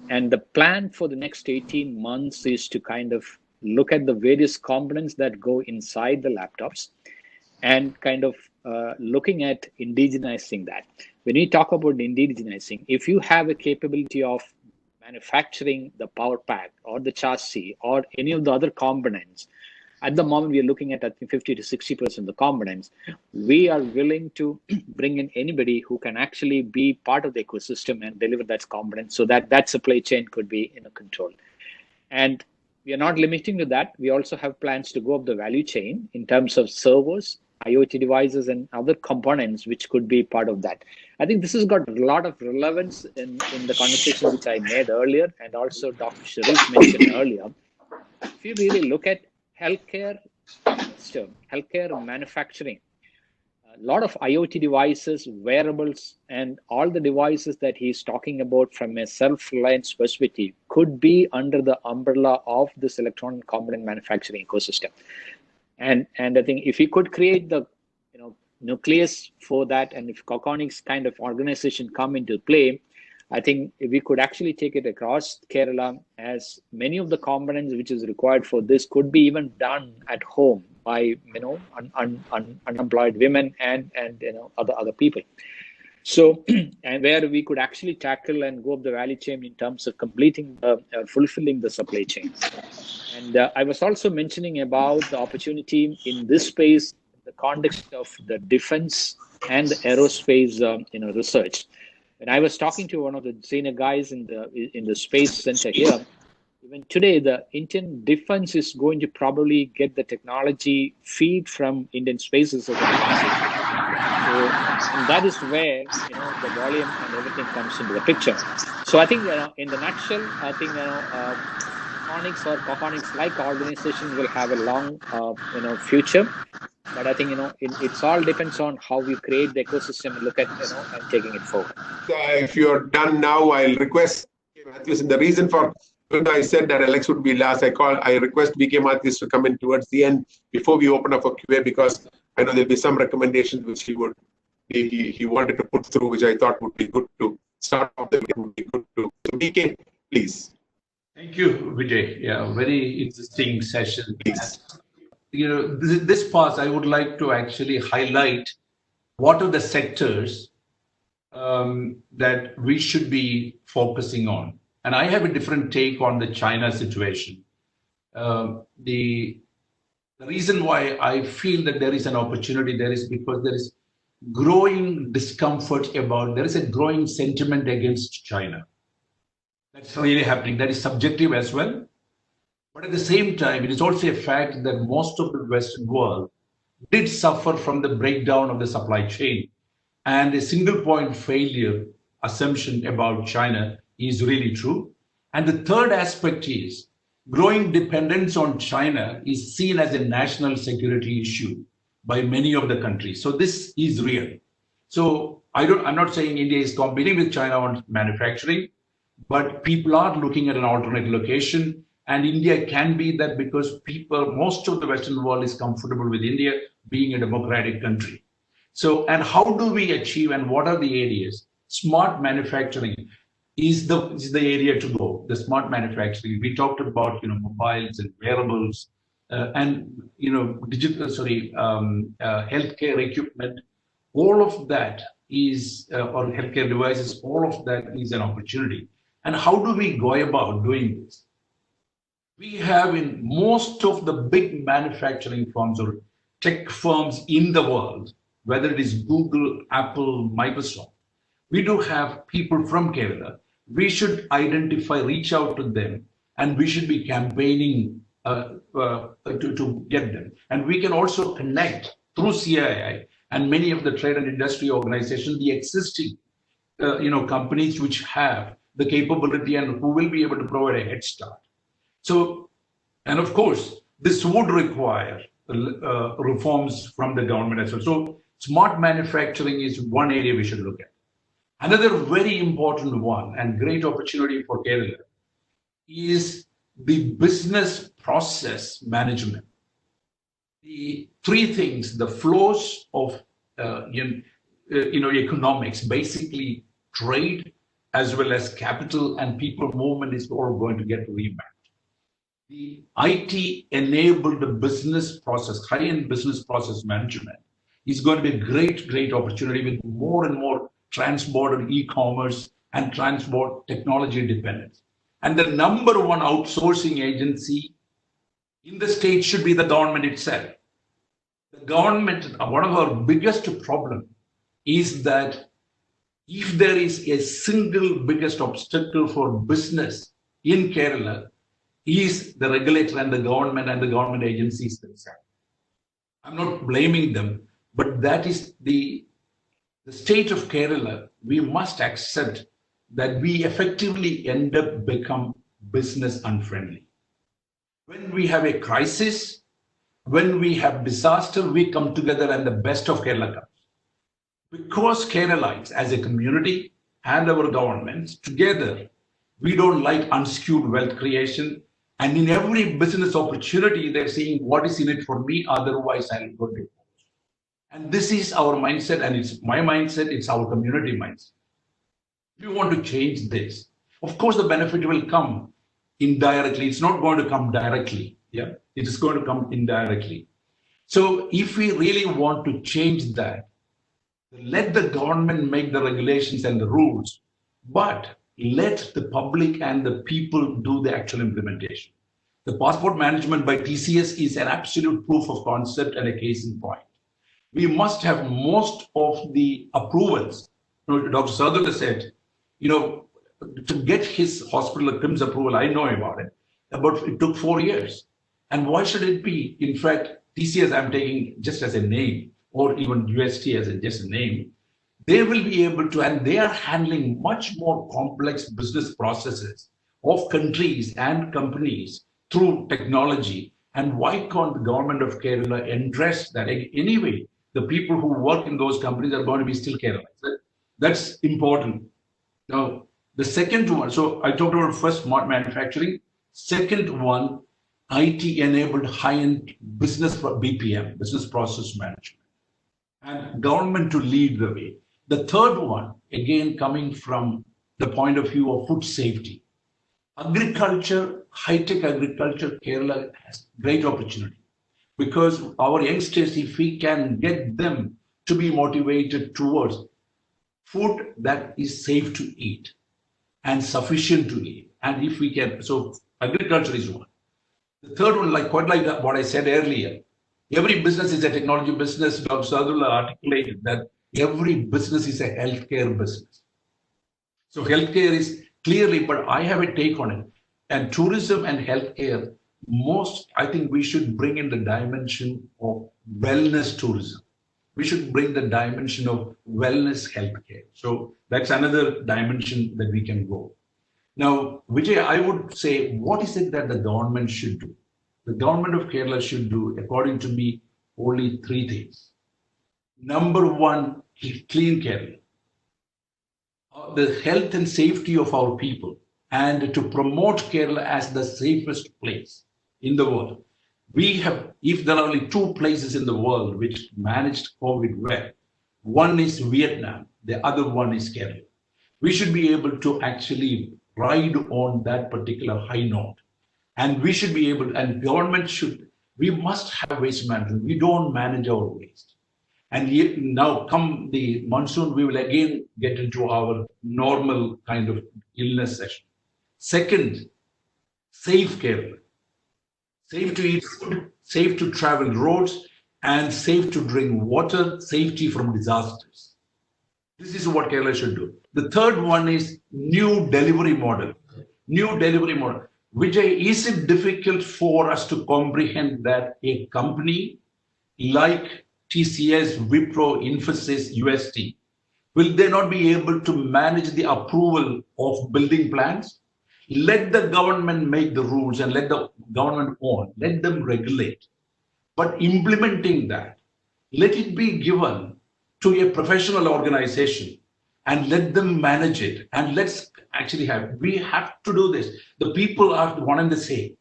And the plan for the next 18 months is to kind of look at the various components that go inside the laptops and kind of looking at indigenizing that. When we talk about indigenizing, if you have a capability of manufacturing the power pack or the chassis or any of the other components, at the moment we are looking at, I think, 50 to 60% of the components. We are willing to bring in anybody who can actually be part of the ecosystem and deliver that component, so that supply chain could be in a control. And we are not limiting to that. We also have plans to go up the value chain in terms of servers, IoT devices, and other components which could be part of that. I think this has got a lot of relevance in the conversation which I made earlier, and also Dr. Sheriff mentioned earlier. If you really look at healthcare system, healthcare manufacturing, a lot of IoT devices, wearables, and all the devices that he's talking about from a self-reliance perspective could be under the umbrella of this electronic component manufacturing ecosystem. And I think if we could create the nucleus for that, and if Coconics kind of organization come into play, I think we could actually take it across Kerala, as many of the components which is required for this could be even done at home by unemployed women and other people. So, and where we could actually tackle and go up the value chain in terms of completing, fulfilling the supply chain. And I was also mentioning about the opportunity in this space, in the context of the defense and the aerospace, research. When I was talking to one of the senior guys in the space center here, even today, the Indian defense is going to probably get the technology feed from Indian spaces as a transit. So, and that is where the volume and everything comes into the picture. So I think in the nutshell, I think Coconics or Coconics like organization will have a long future. But I think, it's all depends on how we create the ecosystem and look at, and taking it forward. If you're done now, I'll request Mathews. And the reason for, I said that Alex would be last, I request BK Mathews to come in towards the end before we open up for QA, because I know there'll be some recommendations which he wanted to put through, which I thought would be good to start off. It would be good to. So BK, please. Thank you, Vijay. Yeah, very interesting session. Please. This part I would like to actually highlight what are the sectors that we should be focusing on. And I have a different take on the China situation. The reason why I feel that there is an opportunity there is because there is growing discomfort there is a growing sentiment against China. That's really happening. That is subjective as well. But at the same time, it is also a fact that most of the Western world did suffer from the breakdown of the supply chain. And a single point failure assumption about China is really true. And the third aspect is growing dependence on China is seen as a national security issue by many of the countries. So this is real. So I'm not saying India is competing with China on manufacturing, but people are looking at an alternate location. And India can be that because most of the Western world is comfortable with India being a democratic country. So, and how do we achieve and what are the areas? Smart manufacturing is the area to go, the smart manufacturing. We talked about, mobiles and wearables and, healthcare equipment. All of that is, or healthcare devices, all of that is an opportunity. And how do we go about doing this? We have in most of the big manufacturing firms or tech firms in the world, whether it is Google, Apple, Microsoft, we do have people from Kerala. We should identify, reach out to them, and we should be campaigning to get them. And we can also connect through CII and many of the trade and industry organizations, the existing companies which have the capability and who will be able to provide a head start. So, and of course, this would require reforms from the government as well. So smart manufacturing is one area we should look at. Another very important one and great opportunity for Kerala is the business process management. The three things, the flows of economics, basically trade as well as capital and people movement is all going to get revamped. The IT-enabled business process, high-end business process management is going to be a great opportunity with more and more trans-border e-commerce and trans-border technology dependence. And the number one outsourcing agency in the state should be the government itself. The government, one of our biggest problems is that if there is a single biggest obstacle for business in Kerala, is the regulator and the government agencies themselves. I'm not blaming them, but that is the state of Kerala. We must accept that we effectively end up become business unfriendly. When we have a crisis, when we have disaster, we come together and the best of Kerala comes. Because Keralites as a community and our governments together, we don't like unskewed wealth creation. And in every business opportunity, they're saying, what is in it for me? Otherwise, I'll go to it. And this is our mindset, and it's my mindset, it's our community mindset. We want to change this. Of course, the benefit will come indirectly. It's not going to come directly. Yeah, it is going to come indirectly. So if we really want to change that, let the government make the regulations and the rules, but let the public and the people do the actual implementation. The passport management by TCS is an absolute proof of concept and a case in point. We must have most of the approvals. Dr. Sahadulla said, to get his hospital KIMS approval, I know about it, but it took 4 years. And why should it be? In fact, TCS I'm taking just as a name, or even UST as just a name. They will be able to, and they are handling much more complex business processes of countries and companies through technology. And why can't the government of Kerala address that? Anyway, the people who work in those companies are going to be still Kerala. That's important. Now, the second one, so I talked about first smart manufacturing. Second one, IT-enabled high-end business BPM, business process management, and government to lead the way. The third one, again, coming from the point of view of food safety. Agriculture, high-tech agriculture, Kerala has great opportunity because our youngsters, if we can get them to be motivated towards food that is safe to eat and sufficient to eat, and if we can, so agriculture is one. The third one, quite like what I said earlier, every business is a technology business. Dr. Sahadulla articulated that every business is a healthcare business. So healthcare is clearly, but I have a take on it. And tourism and healthcare, I think we should bring in the dimension of wellness tourism. We should bring the dimension of wellness healthcare. So that's another dimension that we can go. Now, Vijay, I would say, what is it that the government should do? The government of Kerala should do, according to me, only three things. Number one, clean Kerala. The health and safety of our people, and to promote Kerala as the safest place in the world. We have, if there are only two places in the world which managed COVID well, one is Vietnam, the other one is Kerala. We should be able to actually ride on that particular high note. And we should be able, and government should, we must have waste management. We don't manage our waste. And yet now come the monsoon, we will again get into our normal kind of illness session. Second, safe Kerala. Safe to eat food, safe to travel roads, and safe to drink water, safety from disasters. This is what Kerala should do. The third one is new delivery model. New delivery model. Vijay, is it difficult for us to comprehend that a company like TCS, Wipro, Infosys, UST, will they not be able to manage the approval of building plans? Let the government make the rules and let the government own, let them regulate. But implementing that, let it be given to a professional organization and let them manage it. And let's actually we have to do this. The people are one and the same.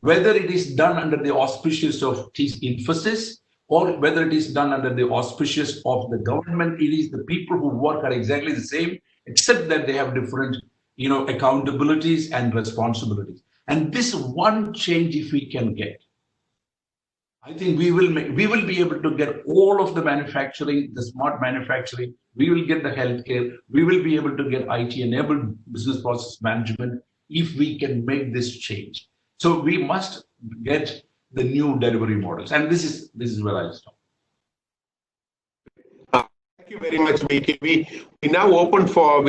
Whether it is done under the auspices of Infosys or whether it is done under the auspices of the government, it is the people who work are exactly the same, except that they have different accountabilities and responsibilities. And this one change, if we can get, I think we will be able to get all of the manufacturing, the smart manufacturing, we will get the healthcare, we will be able to get IT-enabled business process management if we can make this change. So we must get the new delivery models. And this is where I'll stop. Thank you very much, VK. We now open for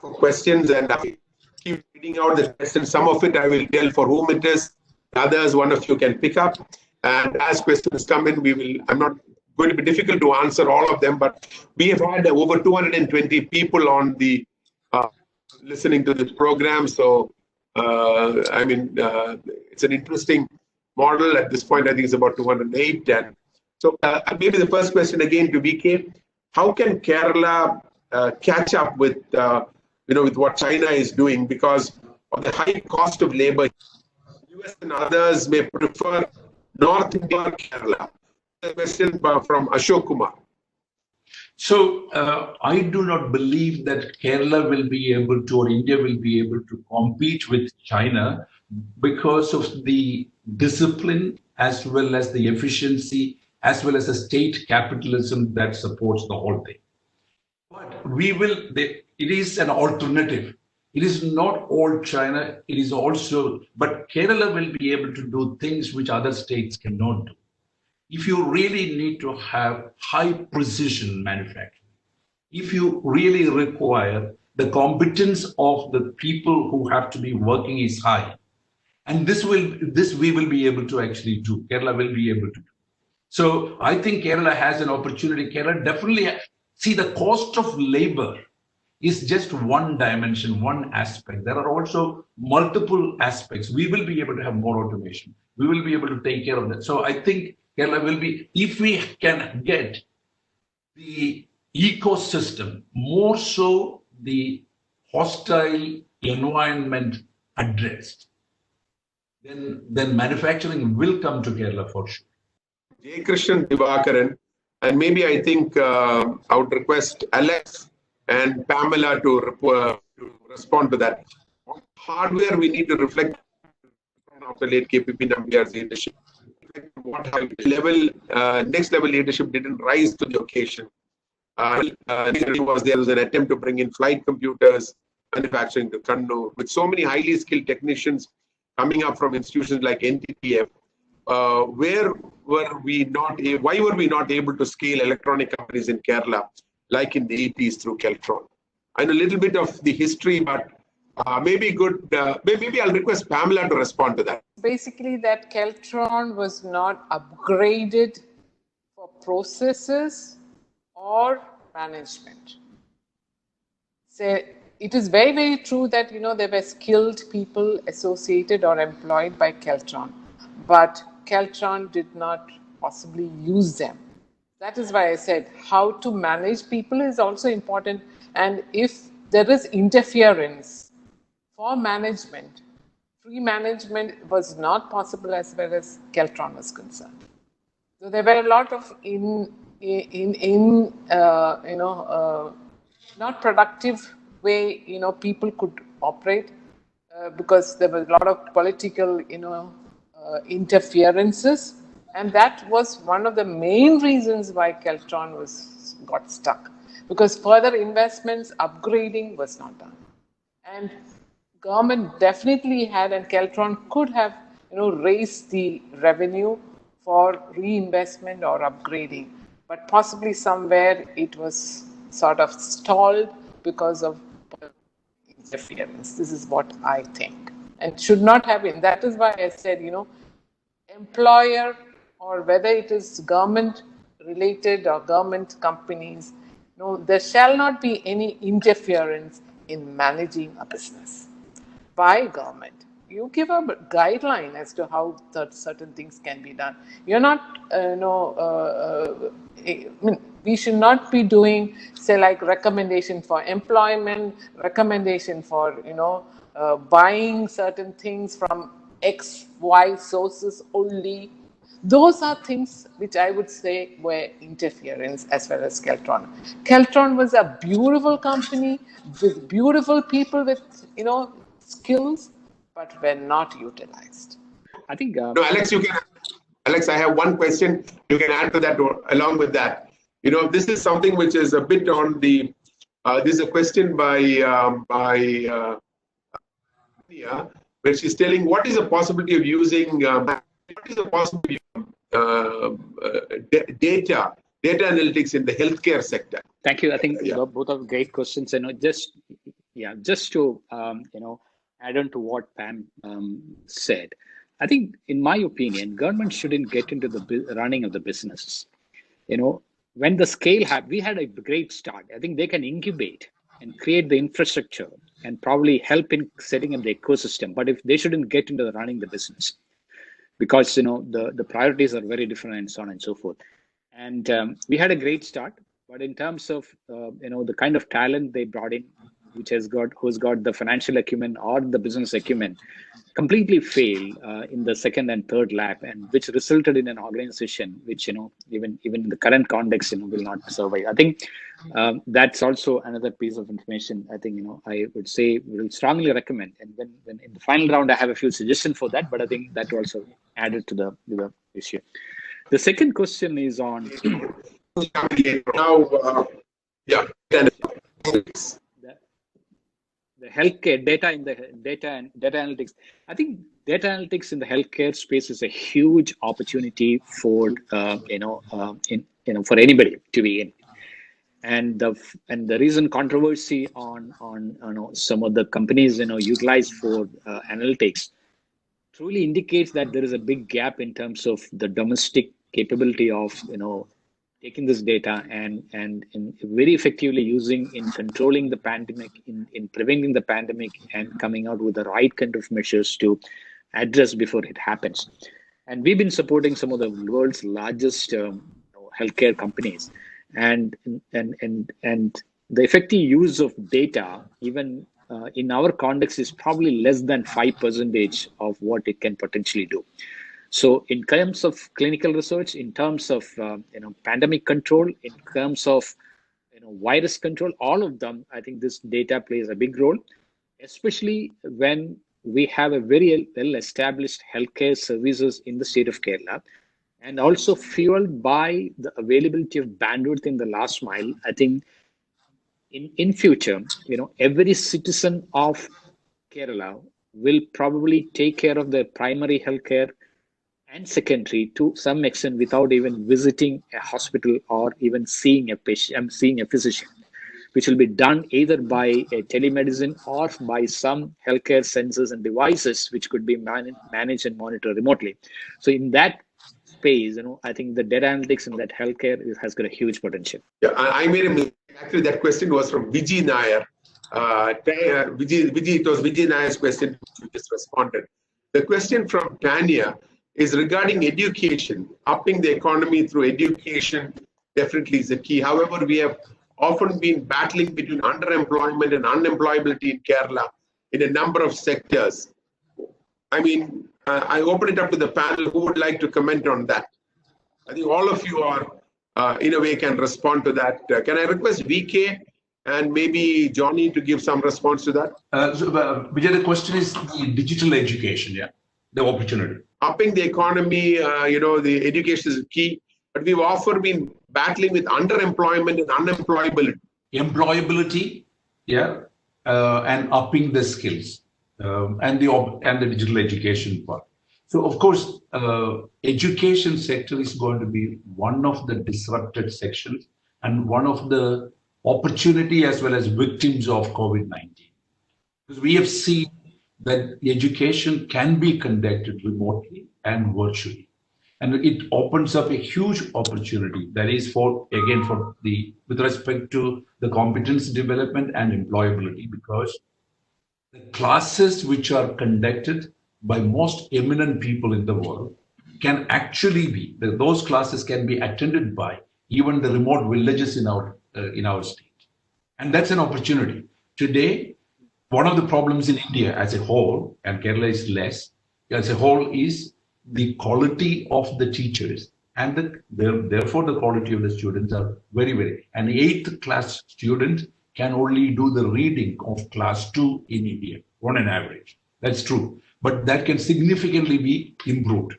questions, and I keep reading out the questions. Some of it I will tell for whom it is. Others, one of you can pick up. And as questions come in, I'm not going to be difficult to answer all of them, but we have had over 220 people on the listening to this program. So, it's an interesting model. At this point, I think it's about 208. And so maybe the first question again to VK, how can Kerala catch up with what China is doing because of the high cost of labor? US and others may prefer North India or Kerala. A question from Ashok Kumar. So I do not believe that Kerala will be able to, or India will be able to compete with China because of the discipline as well as the efficiency as well as the state capitalism that supports the whole thing. But it is an alternative. It is not all China, it is also, but Kerala will be able to do things which other states cannot do. If you really need to have high precision manufacturing, if you really require the competence of the people who have to be working is high, and this we will be able to actually do. Kerala will be able to do. So I think Kerala has an opportunity. Kerala definitely, see, the cost of labor is just one dimension, one aspect. There are also multiple aspects. We will be able to have more automation. we will be able to take care of that. So I think Kerala will be, if we can get the ecosystem, more so the hostile environment addressed, then manufacturing will come to Kerala for sure. J. Krishnan Divakaran, and maybe I think I would request Alex and Pamela to respond to that. On hardware, we need to reflect of the late KPP Nambiar's leadership. What level, next level leadership didn't rise to the occasion. There was an attempt to bring in flight computers, manufacturing to Kannur, with so many highly skilled technicians coming up from institutions like NTTF. Why were we not able to scale electronic companies in Kerala, like in the 80s through Keltron? I know a little bit of the history, but maybe I'll request Pamela to respond to that. Basically, that Keltron was not upgraded for processes or management. So it is very, very true that, there were skilled people associated or employed by Keltron, but Keltron did not possibly use them. That is why I said how to manage people is also important. And if there is interference for management, free management was not possible as far as Keltron was concerned. So there were a lot of not productive way, people could operate because there was a lot of political, interferences, and that was one of the main reasons why Keltron got stuck, because further investments, upgrading was not done, and government definitely had, and Keltron could have, raised the revenue for reinvestment or upgrading, but possibly somewhere it was sort of stalled because of interference. This is what I think, and should not have been. That is why I said, employer, or whether it is government related or government companies, there shall not be any interference in managing a business by government. You give a guideline as to how certain things can be done. You're not, we should not be doing, say, like recommendation for employment, recommendation for, buying certain things from X, Y sources only. Those are things which I would say were interference as well as Keltron. Keltron was a beautiful company with beautiful people with, skills, but were not utilized. I think. No, Alex, I have one question. You can add to that along with that. This is something which is a bit on the. This is a question by where she's telling what is the possibility of using data analytics in the healthcare sector. Thank you. I think both are great questions. Just to add on to what Pam said. I think, in my opinion, government shouldn't get into the running of the businesses. When the scale we had a great start. I think they can incubate and create the infrastructure and probably help in setting up the ecosystem. But if they shouldn't get into the running the business, because the priorities are very different and so on and so forth. And we had a great start, but in terms of the kind of talent they brought in, who's got the financial acumen or the business acumen, completely failed in the second and third lap, and which resulted in an organization which even in the current context will not survive. I think that's also another piece of information. I think I would say we will strongly recommend, and when in the final round I have a few suggestions for that, but I think that also added to the issue. The second question is on the healthcare data in the data analytics. I think data analytics in the healthcare space is a huge opportunity for for anybody to be in. And the recent controversy on some of the companies utilized for analytics truly indicates that there is a big gap in terms of the domestic capability of taking this data and very effectively using in controlling the pandemic, in preventing the pandemic, and coming out with the right kind of measures to address before it happens. And we've been supporting some of the world's largest healthcare companies, and the effective use of data, even in our context, is probably less than 5% of what it can potentially do. So in terms of clinical research, in terms of pandemic control, in terms of virus control, all of them, I think this data plays a big role, especially when we have a very well-established healthcare services in the state of Kerala, and also fueled by the availability of bandwidth in the last mile. I think in future, every citizen of Kerala will probably take care of their primary healthcare and secondary to some extent without even visiting a hospital or even seeing a patient, seeing a physician, which will be done either by a telemedicine or by some healthcare sensors and devices which could be managed and monitored remotely. So in that space, I think the data analytics in that healthcare has got a huge potential. Yeah, I made a mistake. Actually, that question was from Vijay Nair. It was Vijay Nair's question, which you just responded. The question from Tanya is regarding education. Upping the economy through education definitely is the key. However, we have often been battling between underemployment and unemployability in Kerala in a number of sectors. I mean, I open it up to the panel. Who would like to comment on that? I think all of you are, in a way, can respond to that. Can I request VK and maybe Johnny to give some response to that? Vijay, the question is the digital education, the opportunity. Upping the economy, the education is key, but we've often been battling with underemployment and unemployability. Employability, and upping the skills, and the digital education part. So, of course, education sector is going to be one of the disrupted sections and one of the opportunity as well as victims of COVID-19. Because we have seen that the education can be conducted remotely and virtually. And it opens up a huge opportunity that is with respect to the competence development and employability, because the classes which are conducted by most eminent people in the world can actually those classes can be attended by even the remote villages in our state. And that's an opportunity. Today, one of the problems in India as a whole, and Kerala is less, as a whole, is the quality of the teachers, and therefore the quality of the students are very, very. An 8th class student can only do the reading of class 2 in India on an average. That's true, but that can significantly be improved.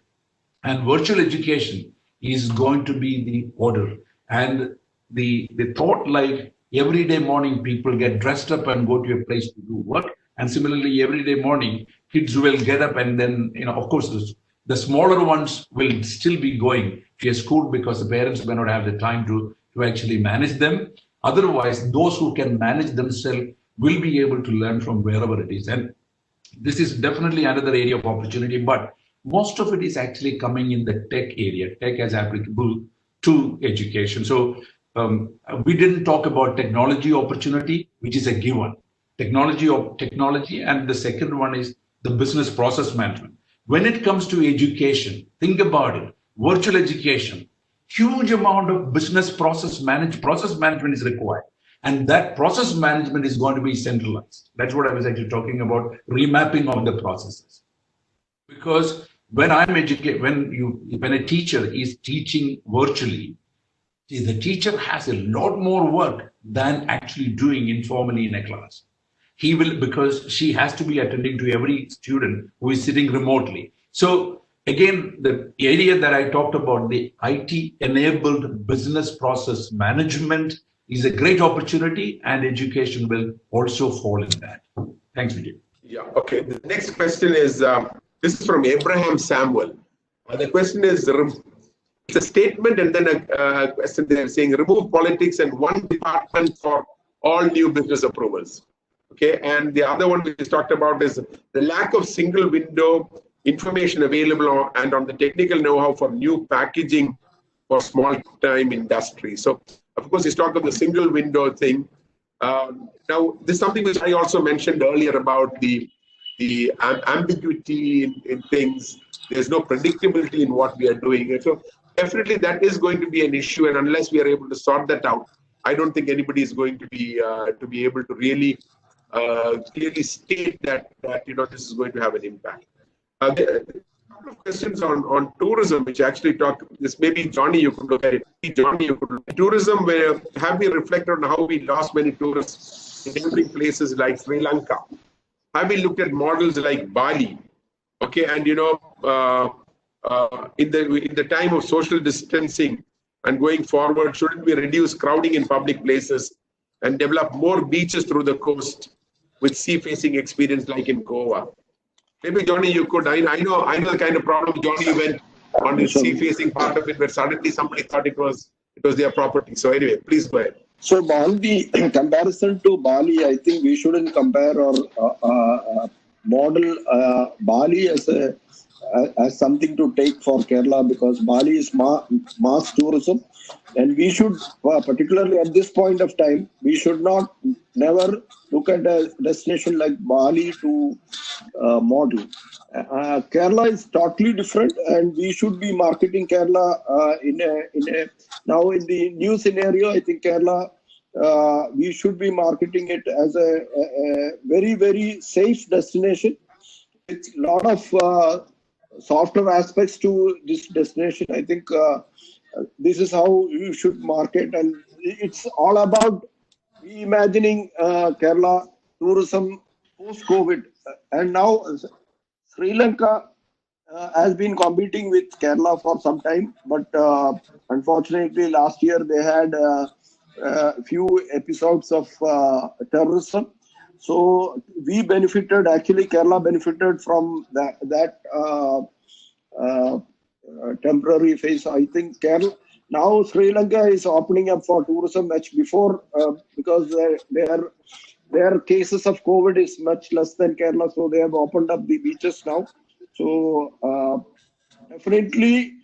And virtual education is going to be the order. And the thought, like every day morning people get dressed up and go to a place to do work, and similarly every day morning kids will get up and then, of course, the smaller ones will still be going to a school because the parents may not have the time to actually manage them. Otherwise, those who can manage themselves will be able to learn from wherever it is. And this is definitely another area of opportunity, but most of it is actually coming in the tech area, tech as applicable to education. So we didn't talk about technology opportunity, which is a given. Technology, and the second one is the business process management. When it comes to education, think about it. Virtual education, huge amount of business process management is required. And that process management is going to be centralized. That's what I was actually talking about, remapping of the processes. Because when a teacher is teaching virtually, the teacher has a lot more work than actually doing informally in a class. Because she has to be attending to every student who is sitting remotely. So again, the area that I talked about, the IT-enabled business process management, is a great opportunity, and education will also fall in that. Thanks, Vijay. Yeah, okay. The next question is, this is from Abraham Samuel. The question is, it's a statement and then a question they're saying, remove politics and one department for all new business approvals. Okay, and the other one we just talked about is the lack of single window information available and on the technical know-how for new packaging for small time industry. So, of course, he's talked about the single window thing. Now, this is something which I also mentioned earlier about the ambiguity in things. There's no predictability in what we are doing. And so definitely that is going to be an issue. And unless we are able to sort that out, I don't think anybody is going to be able to really clearly state that this is going to have an impact. There are a couple of questions on tourism, which actually talk. This maybe Johnny, you could look at it. Johnny, you could look at tourism. Where have we reflected on how we lost many tourists in neighboring places like Sri Lanka? Have we looked at models like Bali? Okay, and in the time of social distancing and going forward, shouldn't we reduce crowding in public places and develop more beaches through the coast with sea-facing experience like in Goa? Maybe Johnny, you could. I know the kind of problem Johnny went on the sea-facing part of it, where suddenly somebody thought it was their property. So anyway, please go ahead. So on the comparison to Bali, I think we shouldn't compare or model Bali as something to take for Kerala, because Bali is mass tourism, and we should, particularly at this point of time, we should never look at a destination like Bali to model. Kerala is totally different, and we should be marketing Kerala now in the new scenario. I think Kerala, we should be marketing it as a very, very safe destination with a lot of softer aspects to this destination. I think this is how you should market, and it's all about reimagining Kerala tourism post-COVID. And now Sri Lanka has been competing with Kerala for some time, but unfortunately last year they had a few episodes of terrorism. So we benefited, actually Kerala benefited from that temporary phase. I think Kerala, now Sri Lanka is opening up for tourism much before, because their cases of COVID is much less than Kerala, so they have opened up the beaches now. So definitely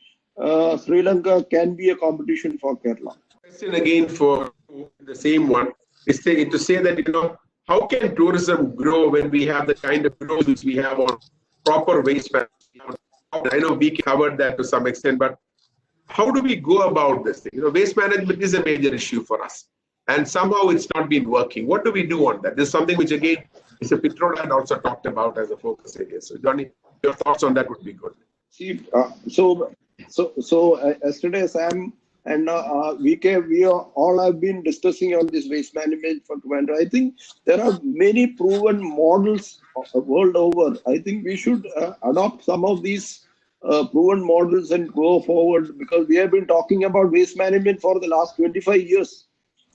Sri Lanka can be a competition for Kerala. Question again for the same one is to say that how can tourism grow when we have the kind of rules we have on proper waste management? I know we covered that to some extent, but how do we go about this thing? Waste management is a major issue for us, and somehow it's not been working. What do we do on that? This is something which again Mr. Pitrola had also talked about as a focus area. So Johnny, your thoughts on that would be good. See, so yesterday Sam and we all have been discussing on this waste management for Commander. I think there are many proven models world over. I think we should adopt some of these proven models and go forward, because we have been talking about waste management for the last 25 years.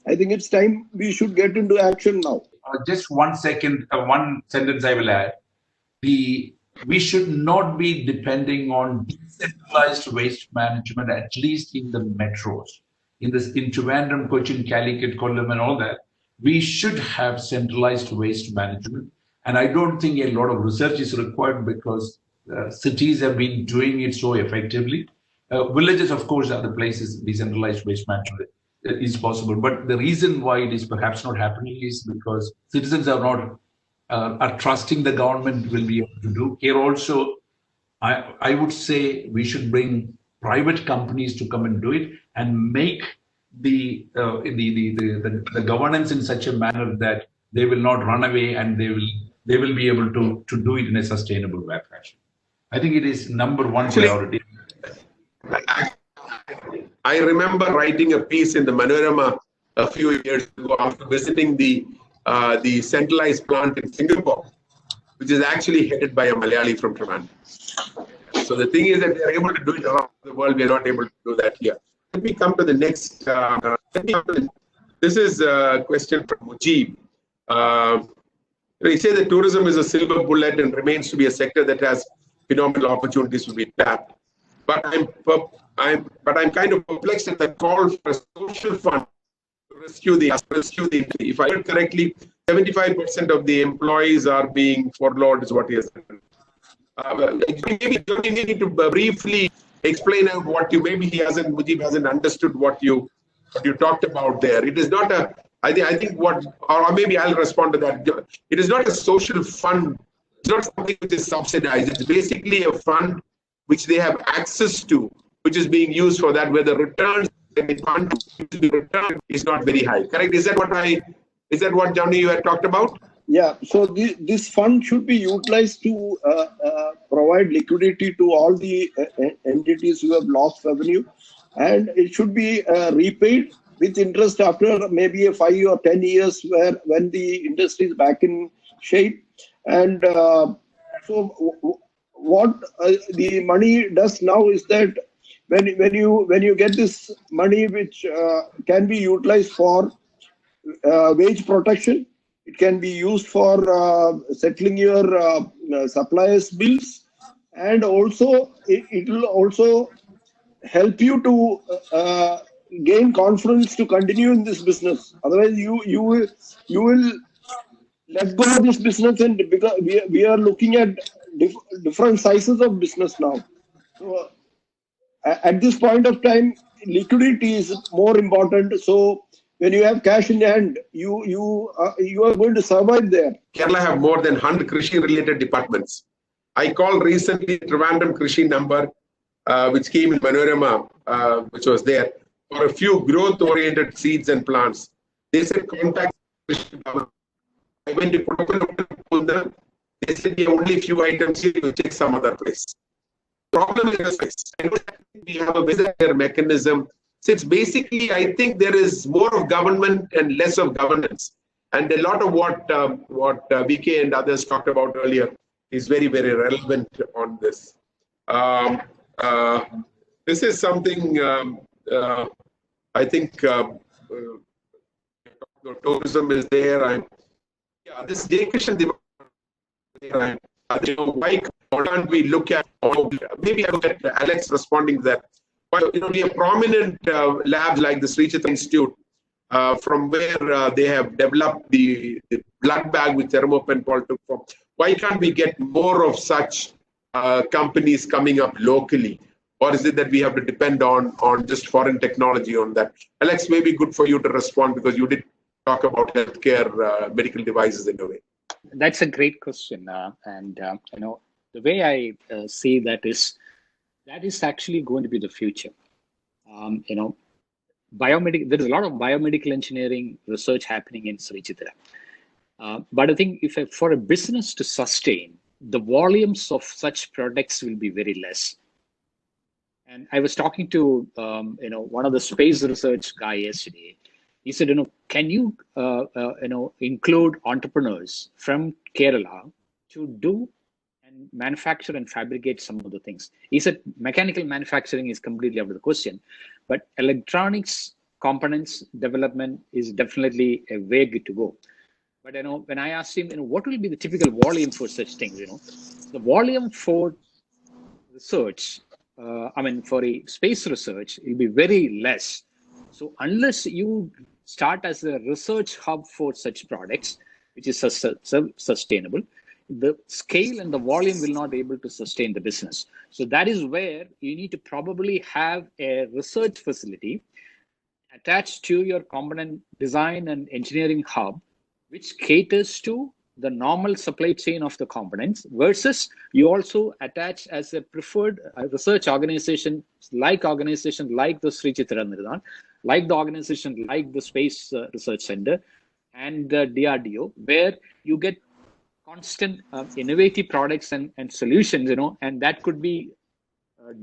I think it's time we should get into action now. Just 1 second, one sentence I will add. We should not be depending on decentralized waste management, at least in the metros. In Trivandrum, Cochin, Calicut, Kollam and all that, we should have centralized waste management. And I don't think a lot of research is required, because cities have been doing it so effectively. Villages, of course, are the places decentralized waste management is possible. But the reason why it is perhaps not happening is because citizens are not are trusting the government will be able to do. Here also, I would say we should bring private companies to come and do it, and make the governance in such a manner that they will not run away, and they will be able to do it in a sustainable way fashion. I think it is number one priority. I remember writing a piece in the Manorama a few years ago after visiting the centralized plant in Singapore, which is actually headed by a Malayali from Trivandrum. So the thing is that we are able to do it around the world. We are not able to do that here. Let me come to the next. This is a question from Mujib. He says that tourism is a silver bullet and remains to be a sector that has phenomenal opportunities to be tapped. But I'm kind of perplexed at the call for a social fund to rescue the industry. If I heard correctly, 75% of the employees are being furloughed, is what he has said. Maybe you need to briefly explain out what Mujib hasn't understood what you talked about there. It is not a, I think or maybe I'll respond to that. It is not a social fund. It's not something which is subsidized. It's basically a fund which they have access to, which is being used for that, where the returns is not very high. Correct? Is that what Johnny you had talked about? Yeah. So this fund should be utilized to provide liquidity to all the entities who have lost revenue, and it should be repaid with interest after maybe 5 or 10 years, when the industry is back in shape. And so what the money does now is that when you get this money, which can be utilized for wage protection, it can be used for settling your suppliers' bills, and also it will also help you to gain confidence to continue in this business. Otherwise, you will let go of this business, and because we are looking at different sizes of business now. So at this point of time, liquidity is more important. So when you have cash in hand, you are going to survive there. Kerala have more than 100 Krishi-related departments. I called recently Trivandrum Krishi number, which came in Manorama, which was there, for a few growth-oriented seeds and plants. They said contact Krishi. I went to Kodakal. They said only a few items here, you check some other place. Problem is this. We have a visitor mechanism. So it's basically, I think there is more of government and less of governance. And a lot of what VK and others talked about earlier is very, very relevant on this. This is something I think tourism is there. This Dekishan, why can't we look at, maybe I look at Alex responding to that. But we have prominent labs like the Sri Chitra Institute, from where they have developed the blood bag which Thermopen Paul took from. Why can't we get more of such companies coming up locally? Or is it that we have to depend on just foreign technology on that? Alex, maybe good for you to respond, because you did talk about healthcare medical devices in a way. That's a great question. The way I see that is actually going to be the future. Biomedical, there is a lot of biomedical engineering research happening in Sri Chitra. But I think for a business to sustain, the volumes of such products will be very less. And I was talking to one of the space research guy yesterday. He said, can you include entrepreneurs from Kerala to do and manufacture and fabricate some of the things? He said mechanical manufacturing is completely out of the question, but electronics components development is definitely a way to go. But when I asked him, what will be the typical volume for such things? The volume for research, for a space research, will be very less. So unless you start as a research hub for such products, which is sustainable, the scale and the volume will not be able to sustain the business. So that is where you need to probably have a research facility attached to your component design and engineering hub, which caters to the normal supply chain of the components, versus you also attach as a preferred research organization like the Sri Chitra Nirdan, like the organization like the Space Research Center and the DRDO, where you get constant innovative products and solutions, and that could be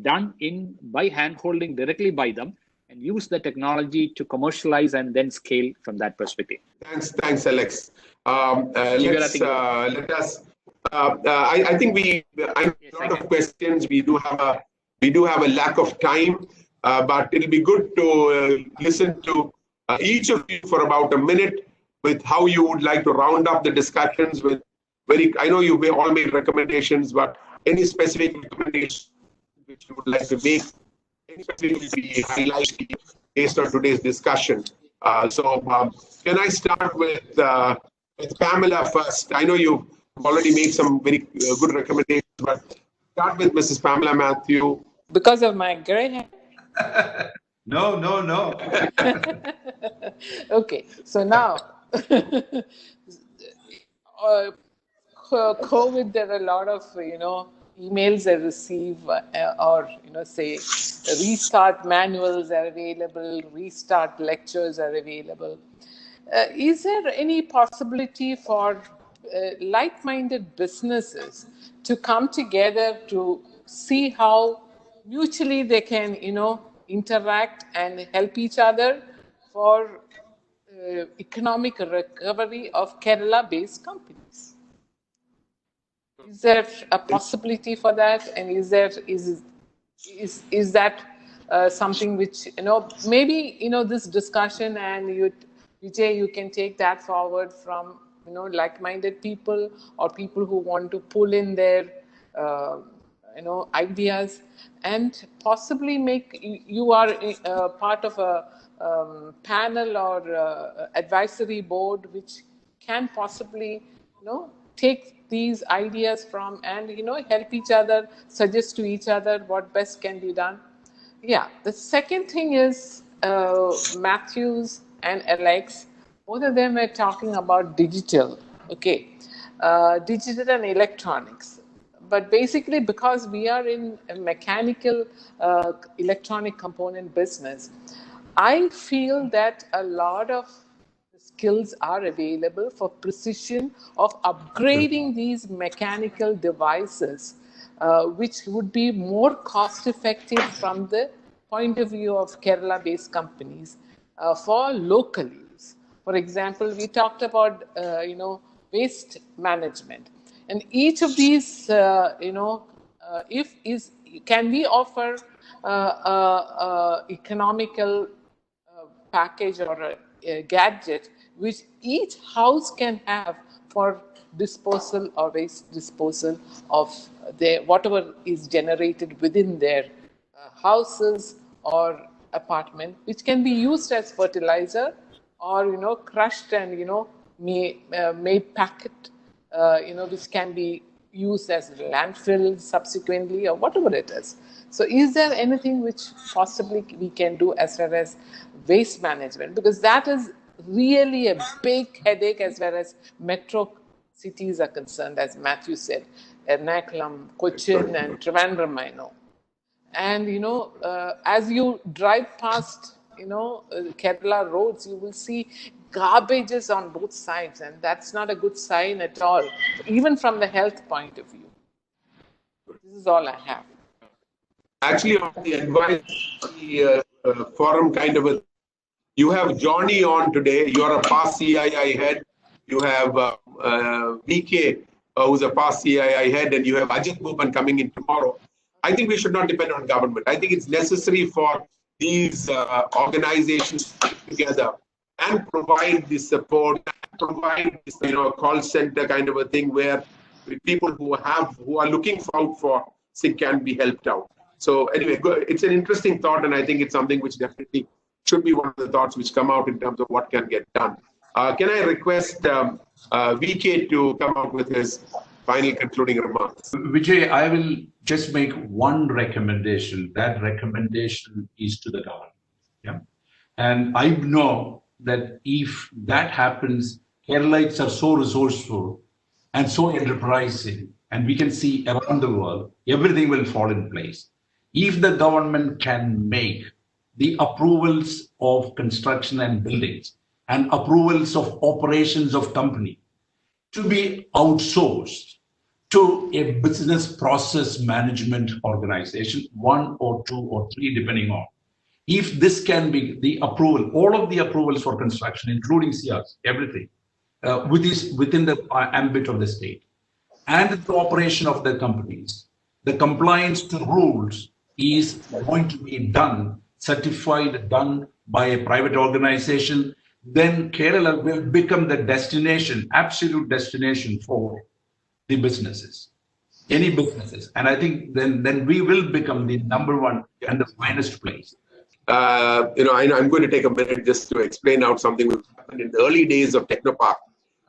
done by hand-holding directly by them, and use the technology to commercialize and then scale from that perspective. Thanks, Alex. Let us. I think I have a lot of questions. We do have a lack of time, but it'll be good to listen to each of you for about a minute with how you would like to round up the discussions. I know you may all make recommendations, but any specific recommendations which you would like to make, any specifically highlighted based on today's discussion. Can I start with Pamela first? I know you've already made some very good recommendations, but start with Mrs. Pamela Mathew. Because of my gray hair? No. Okay, so now, COVID, there are a lot of, emails I receive or say restart manuals are available, restart lectures are available. Is there any possibility for like-minded businesses to come together to see how mutually they can interact and help each other for economic recovery of Kerala-based companies? Is there a possibility for that? And is that something which maybe this discussion, and Vijay, you can take that forward from like-minded people or people who want to pull in their ideas, and possibly make you are part of a panel or advisory board which can possibly take these ideas from and help each other, suggest to each other what best can be done. Yeah, the second thing is Mathews and Alex, both of them were talking about digital, digital and electronics. But basically, because we are in a mechanical electronic component business, I feel that a lot of skills are available for precision of upgrading these mechanical devices, which would be more cost effective from the point of view of Kerala-based companies for local use. For example, we talked about waste management, and each of these can we offer economical package or a gadget which each house can have for disposal or waste disposal of their whatever is generated within their houses or apartment, which can be used as fertilizer or crushed and made packet, which can be used as landfill subsequently or whatever it is. So is there anything which possibly we can do as far as waste management? Because that is really a big headache as far as metro cities are concerned, as Mathew said, Ernakulam, Cochin and Trivandrum, I know. And as you drive past Kerala roads, you will see garbages on both sides, and that's not a good sign at all, even from the health point of view. This is all I have. Actually, on the advisory forum kind of a, you have Johnny on today. You're a past CII head. You have VK, who's a past CII head, and you have Ajit Bhupan coming in tomorrow. I think we should not depend on government. I think it's necessary for these organizations to get together and provide this support, provide this call center kind of a thing where people who are looking out for sick can be helped out. So anyway, it's an interesting thought, and I think it's something which definitely should be one of the thoughts which come out in terms of what can get done. Can I request VK to come out with his final concluding remarks? Vijay, I will just make one recommendation. That recommendation is to the government. Yeah, and I know that if that happens, Keralites are so resourceful and so enterprising, and we can see around the world, everything will fall in place. If the government can make the approvals of construction and buildings and approvals of operations of company to be outsourced to a business process management organization, 1 or 2 or 3, depending on. If this can be the approval, all of the approvals for construction, including CRs, everything, within the ambit of the state, and the cooperation of the companies, the compliance to rules is going to be done, certified, done by a private organization, then Kerala will become the destination, absolute destination for the businesses, any businesses. And I think then we will become the #1 and the finest place. I'm going to take a minute just to explain out something which happened in the early days of Technopark,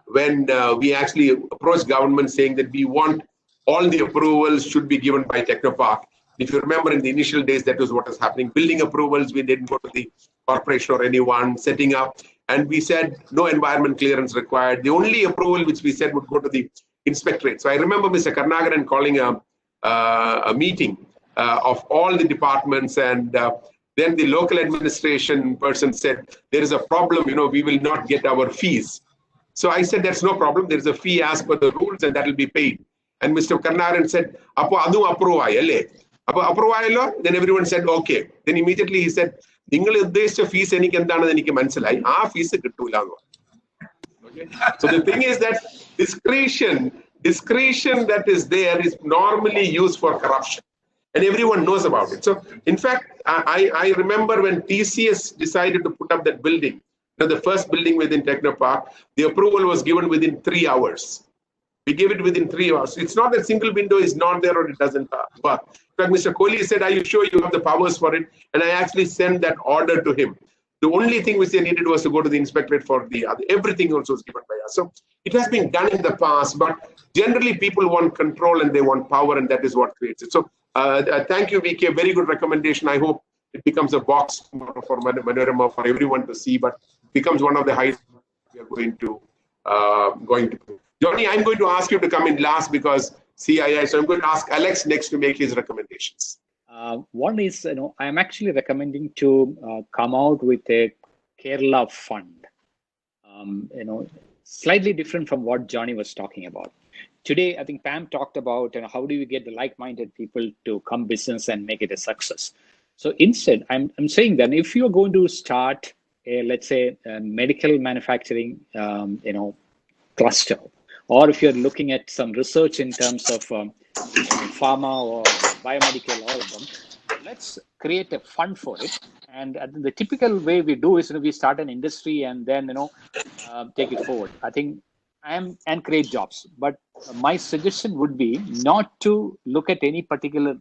when we actually approached government saying that we want all the approvals should be given by Technopark. If you remember, in the initial days, that was what was happening. Building approvals, we didn't go to the corporation or anyone, setting up. And we said no environment clearance required. The only approval which we said would go to the inspectorate. So I remember Mr. Karnagaran calling a a meeting of all the departments, and then the local administration person said, there is a problem, we will not get our fees. So I said, that's no problem. There is a fee as per the rules, and that will be paid. And Mr. Karnaran said, Appo adu approve. Then everyone said, okay. Then immediately he said, നിങ്ങൾ ഉദ്ദേശിച്ച fees എനിക്ക് എന്താണെന്ന് എനിക്ക് മനസ്സിലായി, ആ fees കിട്ടൂല. Okay. So the thing is that discretion that is there is normally used for corruption, and everyone knows about it. So in fact, I remember when TCS decided to put up that building, the first building within Technopark, the approval was given within 3 hours. We gave it within 3 hours. It's not that single window is not there or it doesn't work. In fact, Mr. Kohli said, are you sure you have the powers for it? And I actually sent that order to him. The only thing which they needed was to go to the inspectorate for the other. Everything else was given by us. So it has been done in the past, but generally people want control and they want power, and that is what creates it. So thank you, VK. Very good recommendation. I hope it becomes a box for Manorama for everyone to see, but becomes one of the highest we are going to. Johnny, I'm going to ask you to come in last because CII. So I'm going to ask Alex next to make his recommendations. One is, I'm actually recommending to come out with a Kerala fund. Slightly different from what Johnny was talking about. Today, I think Pam talked about how do you get the like-minded people to come business and make it a success. So instead, I'm saying that if you're going to start let's say a medical manufacturing cluster, or if you're looking at some research in terms of pharma or biomedical, all of them, let's create a fund for it. And the typical way we do is we start an industry and then take it forward. I think and create jobs. But my suggestion would be not to look at any particular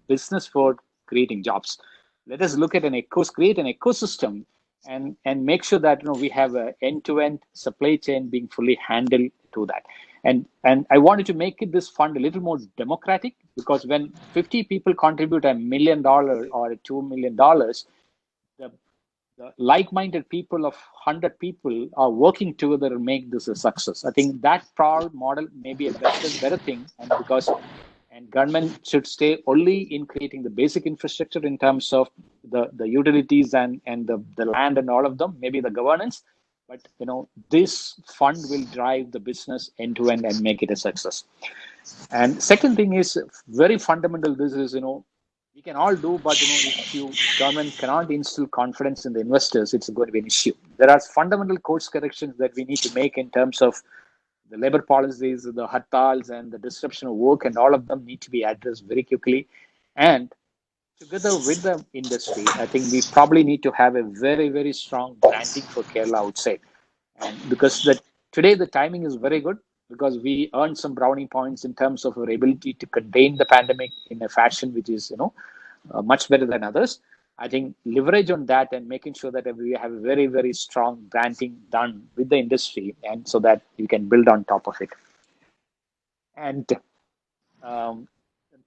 business for creating jobs. Let us look at create an ecosystem and make sure that we have an end-to-end supply chain being fully handled to that. And I wanted to make this fund a little more democratic, because when 50 people contribute $1 million or $2 million, the like-minded people of 100 people are working together to make this a success. I think that model may be a better thing, and government should stay only in creating the basic infrastructure in terms of the utilities and the land and all of them, maybe the governance. But this fund will drive the business end to end and make it a success. And second thing is very fundamental. This is we can all do, but if government cannot instill confidence in the investors, it's going to be an issue. There are fundamental course corrections that we need to make in terms of the labor policies, the hartals, and the disruption of work, and all of them need to be addressed very quickly. And together with the industry, I think we probably need to have a very, very strong branding for Kerala outside. And because today the timing is very good, because we earned some brownie points in terms of our ability to contain the pandemic in a fashion which is much better than others. I think leverage on that and making sure that we have a very, very strong branding done with the industry, and so that you can build on top of it. And the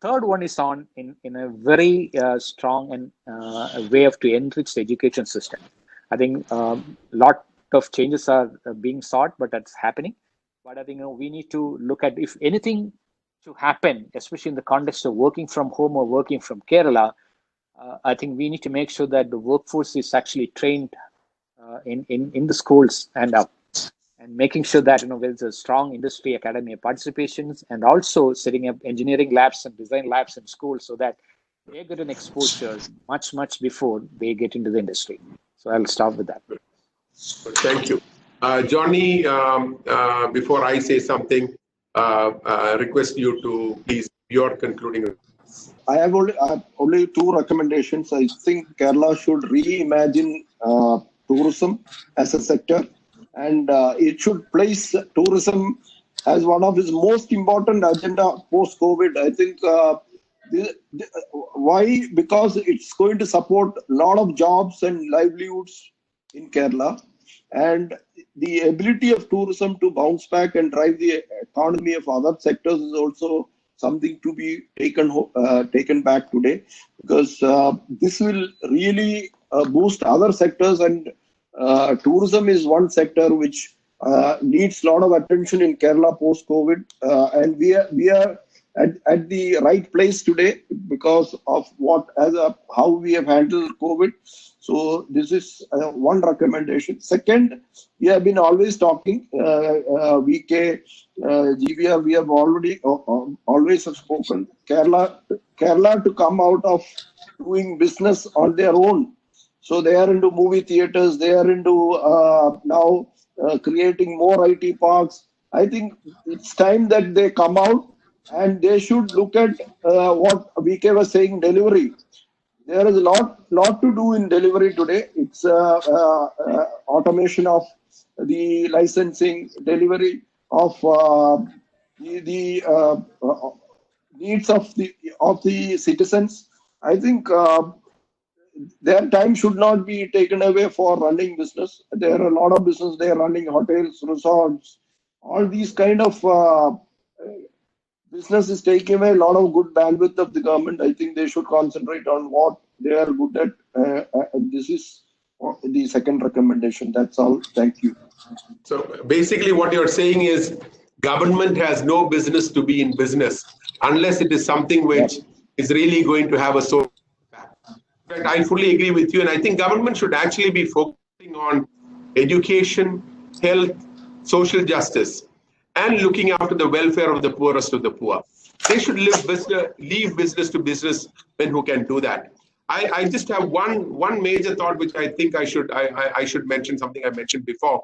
third one is in a very strong and way to enrich the education system. I think a lot of changes are being sought, but that's happening. But I think we need to look at, if anything to happen, especially in the context of working from home or working from Kerala, I think we need to make sure that the workforce is actually trained in the schools and making sure that there's a strong industry academy participations, and also setting up engineering labs and design labs in schools so that they get an exposure much before they get into the industry. So I'll start with that. Thank you. Johnny, before I say something, request you to please your concluding remarks. I have only two recommendations. I think Kerala should reimagine tourism as a sector, and it should place tourism as one of its most important agenda post-COVID. I think why? Because it's going to support a lot of jobs and livelihoods in Kerala, and the ability of tourism to bounce back and drive the economy of other sectors is also something to be taken back today, because this will really boost other sectors, and tourism is one sector which needs a lot of attention in Kerala post-COVID, and we are at the right place today because of how we have handled COVID. So this is one recommendation. Second, we have been always talking, VK, GVR, we have already always have spoken, Kerala to come out of doing business on their own. So they are into movie theaters, they are into now creating more IT parks. I think it's time that they come out and they should look at what VK was saying, delivery. There is a lot to do in delivery today. It's automation of the licensing, delivery of the needs of the citizens. I think their time should not be taken away for running business. There are a lot of business they are running, hotels, resorts, all these kind of business is taking away a lot of good bandwidth of the government. I think they should concentrate on what they are good at. This is the second recommendation. That's all. Thank you. So basically what you're saying is government has no business to be in business unless it is something which is really going to have a social impact. In fact, I fully agree with you, and I think government should actually be focusing on education, health, social justice, and looking after the welfare of the poorest of the poor. They should leave business to businessmen who can do that. I just have one major thought which I think I should mention, something I mentioned before.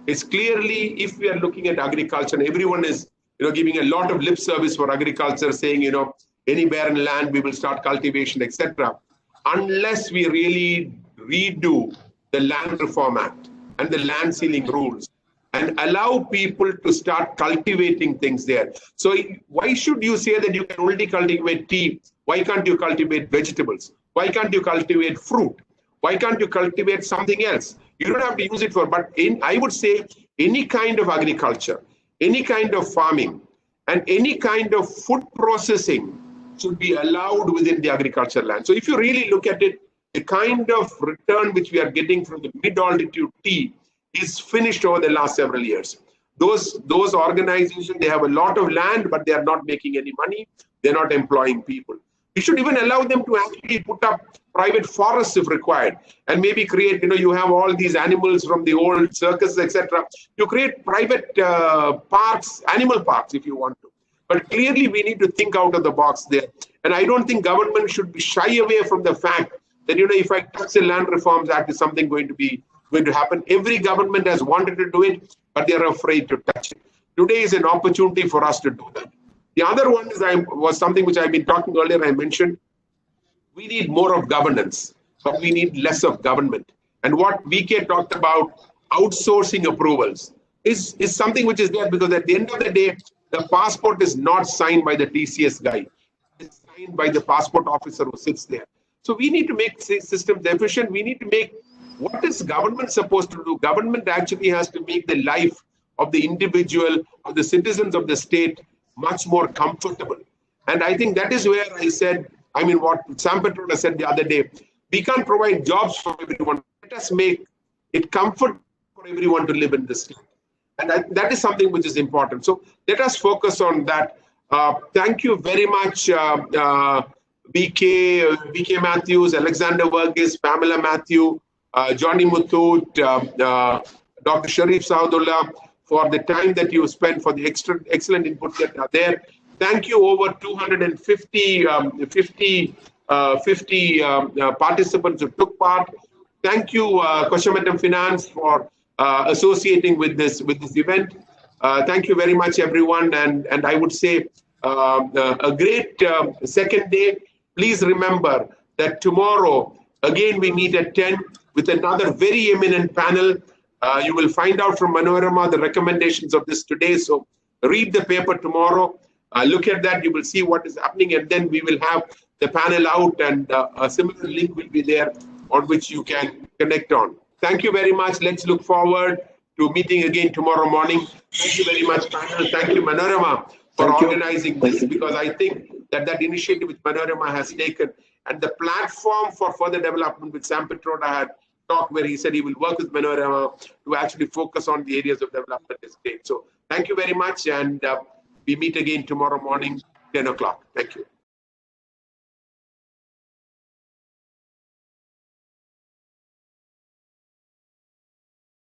It's clearly, if we are looking at agriculture, and everyone is giving a lot of lip service for agriculture, saying any barren land we will start cultivation, etc. Unless we really redo the Land Reform Act and the land sealing rules and allow people to start cultivating things there. So why should you say that you can only cultivate tea? Why can't you cultivate vegetables? Why can't you cultivate fruit? Why can't you cultivate something else? You don't have to use it for, but I would say any kind of agriculture, any kind of farming, and any kind of food processing should be allowed within the agriculture land. So if you really look at it, the kind of return which we are getting from the mid-altitude tea is finished over the last several years. Those organizations, they have a lot of land, but they are not making any money. They're not employing people. We should even allow them to actually put up private forests if required, and maybe create, you have all these animals from the old circuses, etc. You create private parks, animal parks if you want to. But clearly we need to think out of the box there. And I don't think government should be shy away from the fact that, if I touch the Land Reforms Act, is something going to happen. Every government has wanted to do it, but they are afraid to touch it. Today is an opportunity for us to do that. The other one was something which I've been talking earlier, I mentioned. We need more of governance, but we need less of government. And what VK talked about, outsourcing approvals, is something which is there, because at the end of the day, the passport is not signed by the TCS guy. It's signed by the passport officer who sits there. So we need to make systems efficient. We need to make, what is government supposed to do? Government actually has to make the life of the individual, of the citizens of the state, much more comfortable. And I think that is where I said, what Sam Petroda said the other day, we can't provide jobs for everyone. Let us make it comfort for everyone to live in this state. And that is something which is important. So let us focus on that. Thank you very much, VK Mathews, Alexander Varghese, Pamela Mathew, Johnny Muthoot, Dr.Sheriff Sahadulla, for the time that you spent, for the excellent input that are there. Thank you, over 250 participants who took part. Thank you, Koshametam Finance, for associating with this event. Thank you very much, everyone. And I would say a great second day. Please remember that tomorrow, again, we meet at 10 with another very eminent panel. You will find out from Manorama the recommendations of this today. So read the paper tomorrow. Look at that. You will see what is happening. And then we will have the panel out, and a similar link will be there on which you can connect on. Thank you very much. Let's look forward to meeting again tomorrow morning. Thank you very much, panel. Thank you, Manorama, for organizing this, because I think that initiative which Manorama has taken, and the platform for further development which Sam Petroda had talked, where he said he will work with Manorama to actually focus on the areas of development is great. So thank you very much, and we meet again tomorrow morning 10 o'clock. Thank you.